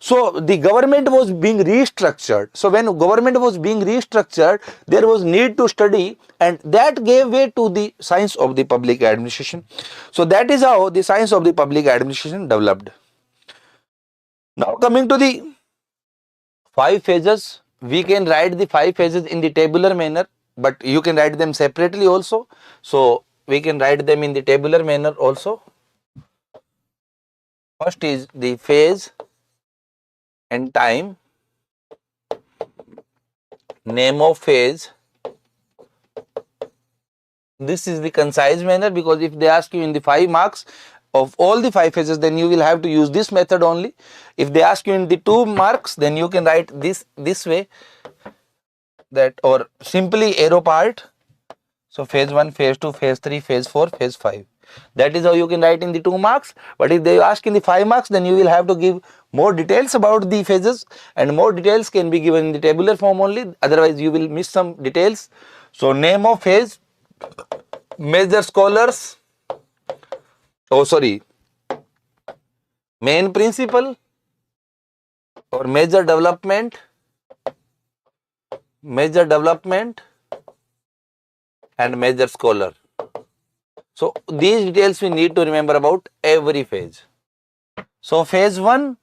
So the government was being restructured. So when government was being restructured, there was need to study, and that gave way to the science of the public administration. So that is how the science of the public administration developed. Now coming to the 5 phases, we can write the 5 phases in the tabular manner, but you can write them separately also. So we can write them in the tabular manner also. First is the phase and time, name of phase. This is the concise manner, because if they ask you in the 5 marks of all the 5 phases, then you will have to use this method only. If they ask you in the 2 marks, then you can write this way, that, or simply arrow part. So phase 1, phase 2, phase 3, phase 4, phase 5. That is how you can write in the 2 marks. But if they ask in the 5 marks, then you will have to give more details about the phases, and more details can be given in the tabular form only, otherwise you will miss some details. So name of phase, major scholars, main principle or major development, and major scholar. So these details we need to remember about every phase. So phase 1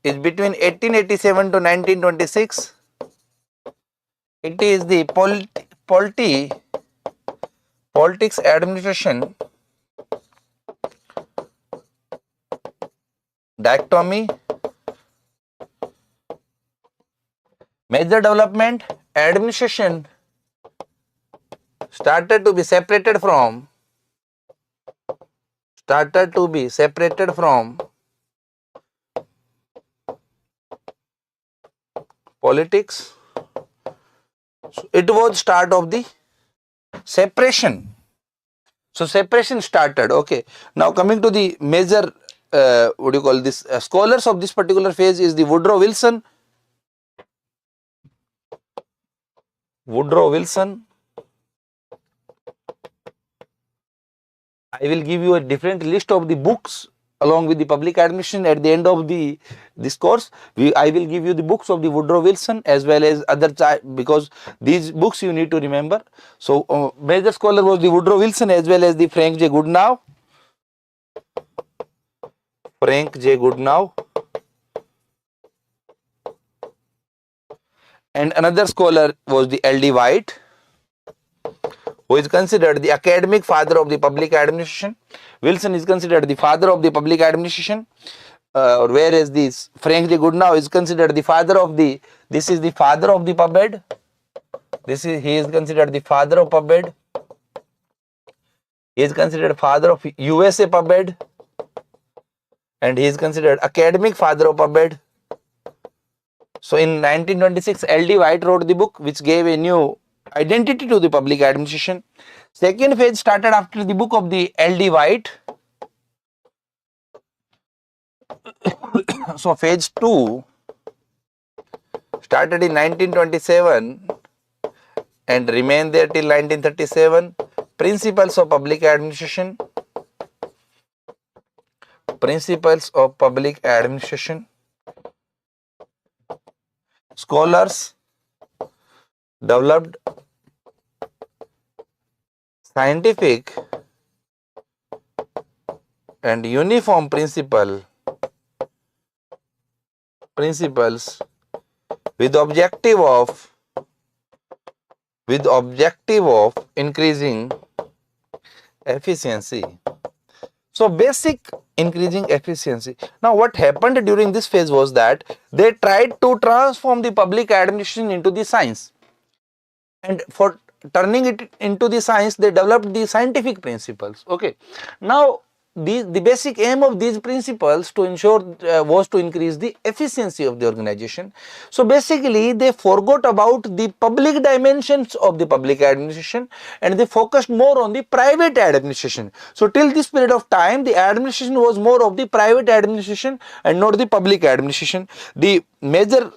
is between 1887 to 1926. It is the politics administration dichotomy. Major development, administration started to be separated from politics. So it was start of the separation. So separation started. Okay. Now coming to the major, scholars of this particular phase is the Woodrow Wilson. I will give you a different list of the books along with the public administration at the end of this course. I will give you the books of the Woodrow Wilson as well as other, because these books you need to remember. So major scholar was the Woodrow Wilson as well as the Frank J. Goodenough. And another scholar was the L.D. White, who is considered the academic father of the public administration. Wilson is considered the father of the public administration, whereas this Frank J. Goodenough is considered the father of the, this is the father of the PubMed. He is considered the father of PubMed. He is considered father of USA PubMed, and he is considered academic father of PubMed. So in 1926, L.D. White wrote the book which gave a new identity to the public administration. Second phase started after the book of the L.D. White. So phase 2 started in 1927 and remained there till 1937. Principles of public administration. Scholars developed scientific and uniform principles with objective of increasing efficiency. So basic increasing efficiency. Now what happened during this phase was that they tried to transform the public administration into the science, and for turning it into the science they developed the scientific principles. Okay, now the basic aim of these principles to ensure was to increase the efficiency of the organization. So basically they forgot about the public dimensions of the public administration and they focused more on the private administration. So till this period of time the administration was more of the private administration and not the public administration. The major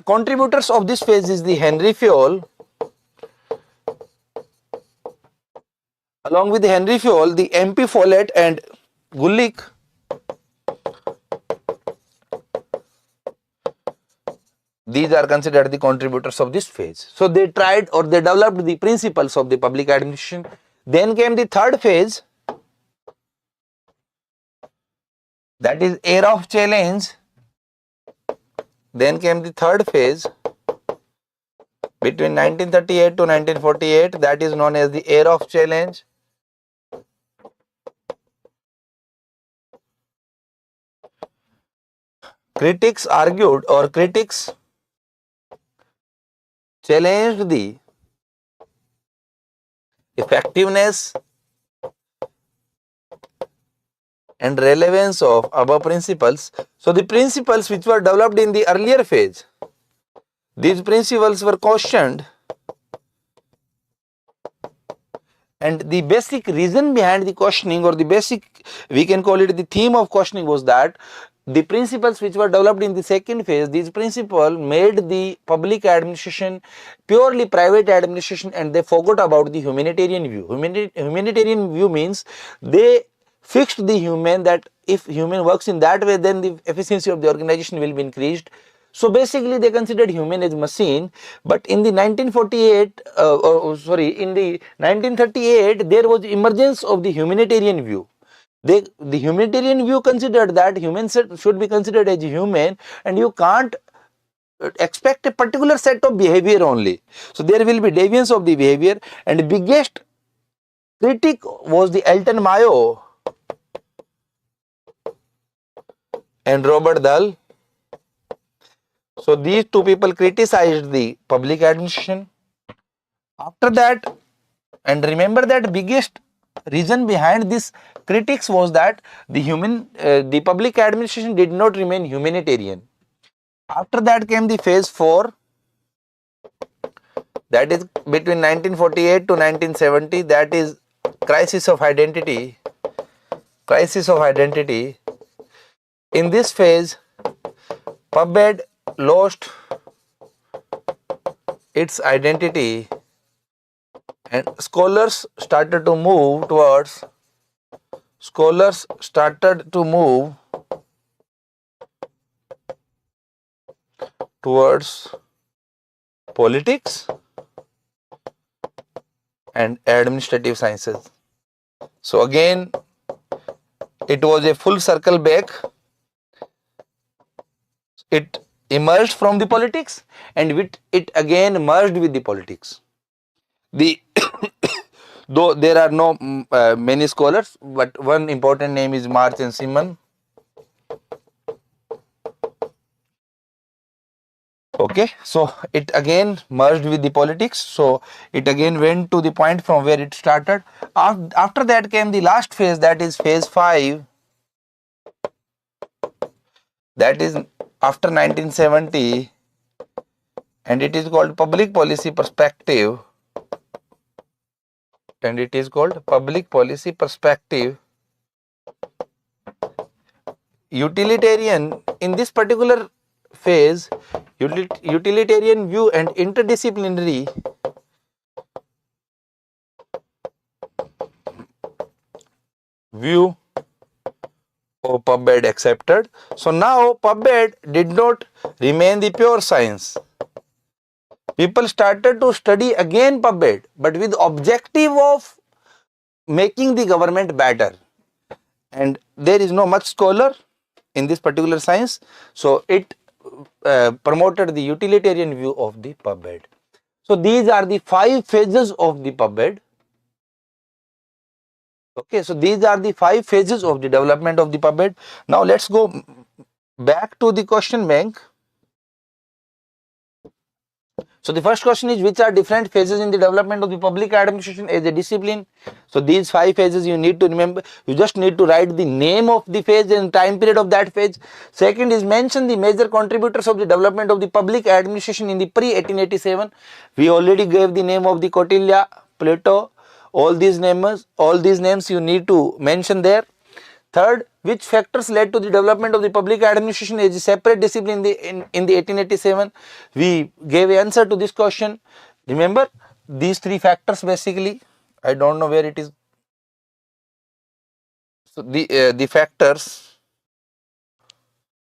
contributors of this phase is the Henry Fayol. Along with Henry Fayol, the MP Follett and Gulick, these are considered the contributors of this phase. So they tried or they developed the principles of the public administration. Then came the third phase, that is era of challenge. Then came the third phase between 1938 to 1948, that is known as the era of challenge. Critics argued or critics challenged the effectiveness and relevance of above principles. So the principles which were developed in the earlier phase, these principles were questioned, and the basic reason behind the questioning, or the basic, we can call it the theme of questioning, was that the principles which were developed in the second phase, these principles made the public administration purely private administration and they forgot about the humanitarian view. Humanitarian view means they fixed the human, that if human works in that way then the efficiency of the organization will be increased. So basically they considered human as machine, but in the 1948, in the 1938 there was emergence of the humanitarian view. The humanitarian view considered that humans should be considered as human and you can't expect a particular set of behavior only. So there will be deviance of the behavior, and the biggest critic was the Elton Mayo and Robert Dahl. So these two people criticized the public administration. After that, and remember that biggest reason behind this critics was that the public administration did not remain humanitarian. After that came the phase 4, that is between 1948 to 1970, that is crisis of identity. In this phase, PubMed lost its identity and scholars started to move towards politics and administrative sciences. So again it was a full circle back. It emerged from the politics and it again merged with the politics. Though there are no many scholars, but one important name is March and Simon. Okay, so it again merged with the politics. So it again went to the point from where it started. After that came the last phase, that is phase 5. That is after 1970, and it is called public policy perspective. Utilitarian, in this particular phase, utilitarian view and interdisciplinary view Oh, PubMed accepted. So now PubMed did not remain the pure science. People started to study again PubMed, but with objective of making the government better. And there is no much scholar in this particular science, so it promoted the utilitarian view of the PubMed. So these are the 5 phases of the PubMed. Okay, so these are the 5 phases of the development of the PubMed. Now let's go back to the question bank. So the first question is, which are different phases in the development of the public administration as a discipline? So these 5 phases you need to remember. You just need to write the name of the phase and time period of that phase. Second is, mention the major contributors of the development of the public administration in the pre-1887. We already gave the name of the Kautilya, Plato, all these names you need to mention there. Third, which factors led to the development of the public administration as a separate discipline in the 1887? We gave an answer to this question. Remember these 3 factors basically. I don't know where it is. So the factors.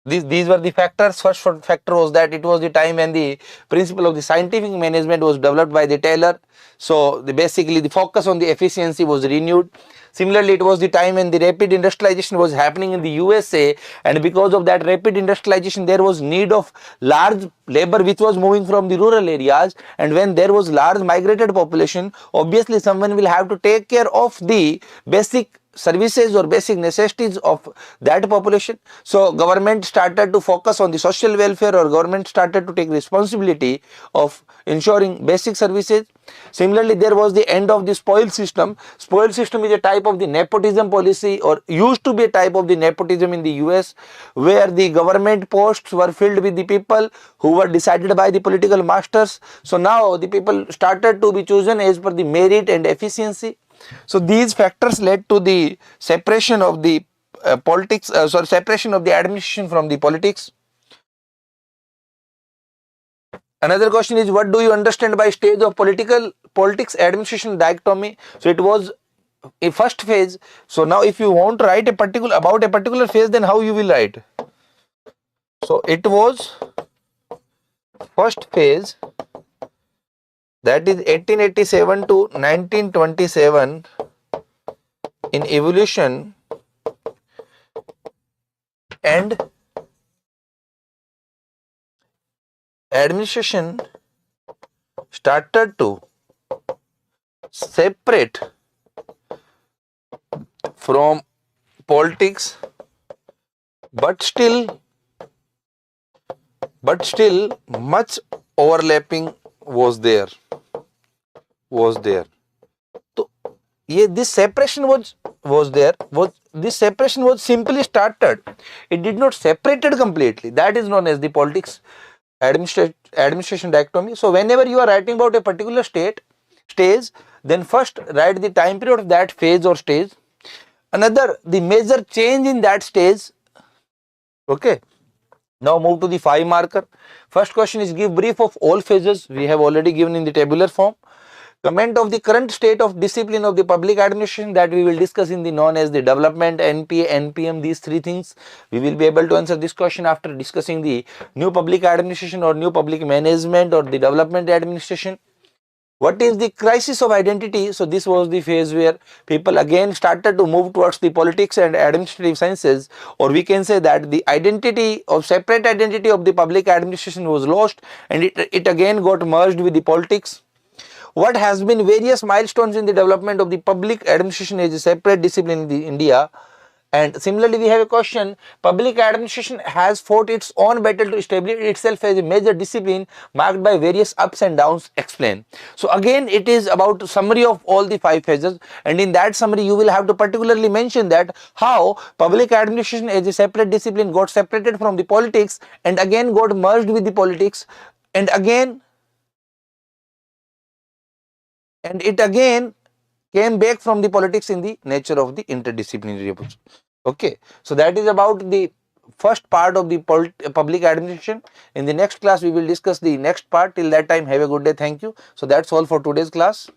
These were the factors. First factor was that it was the time when the principle of the scientific management was developed by the Taylor. So basically the focus on the efficiency was renewed. Similarly, it was the time when the rapid industrialization was happening in the USA, and because of that rapid industrialization there was need of large labor which was moving from the rural areas, and when there was large migrated population, obviously someone will have to take care of the basic services or basic necessities of that population. So government started to focus on the social welfare, or government started to take responsibility of ensuring basic services. Similarly, there was the end of the spoil system. Spoil system is a type of the nepotism policy, or used to be a type of the nepotism in the US, where the government posts were filled with the people who were decided by the political masters. So now the people started to be chosen as per the merit and efficiency. So these factors led to the separation of the separation of the administration from the politics. Another question is, what do you understand by stage of politics administration dichotomy? So it was a first phase. So now if you want to write about a particular phase, then how you will write? So it was first phase, that is 1887 to 1927 in evolution and administration started to separate from politics, but still much overlapping was there. So this separation this separation was simply started. It did not separated completely. That is known as the politics administration dichotomy. So whenever you are writing about a particular stage, then first write the time period of that phase or stage. Another, the major change in that stage. Okay. Now move to the 5 marker. First question is, give brief of all phases. We have already given in the tabular form. Comment of the current state of discipline of the public administration, that we will discuss in the known as the development, NPA, NPM, these 3 things. We will be able to answer this question after discussing the new public administration or new public management or the development administration. What is the crisis of identity? So this was the phase where people again started to move towards the politics and administrative sciences, or we can say that the separate identity of the public administration was lost, and it again got merged with the politics. What has been various milestones in the development of the public administration as a separate discipline in the India? And similarly, we have a question, public administration has fought its own battle to establish itself as a major discipline marked by various ups and downs. Explain. So again, it is about summary of all the 5 phases, and in that summary you will have to particularly mention that how public administration as a separate discipline got separated from the politics and again got merged with the politics, and it again came back from the politics in the nature of the interdisciplinary approach. Okay, so that is about the first part of the public administration. In the next class we will discuss the next part. Till that time, have a good day. Thank you. So that's all for today's class.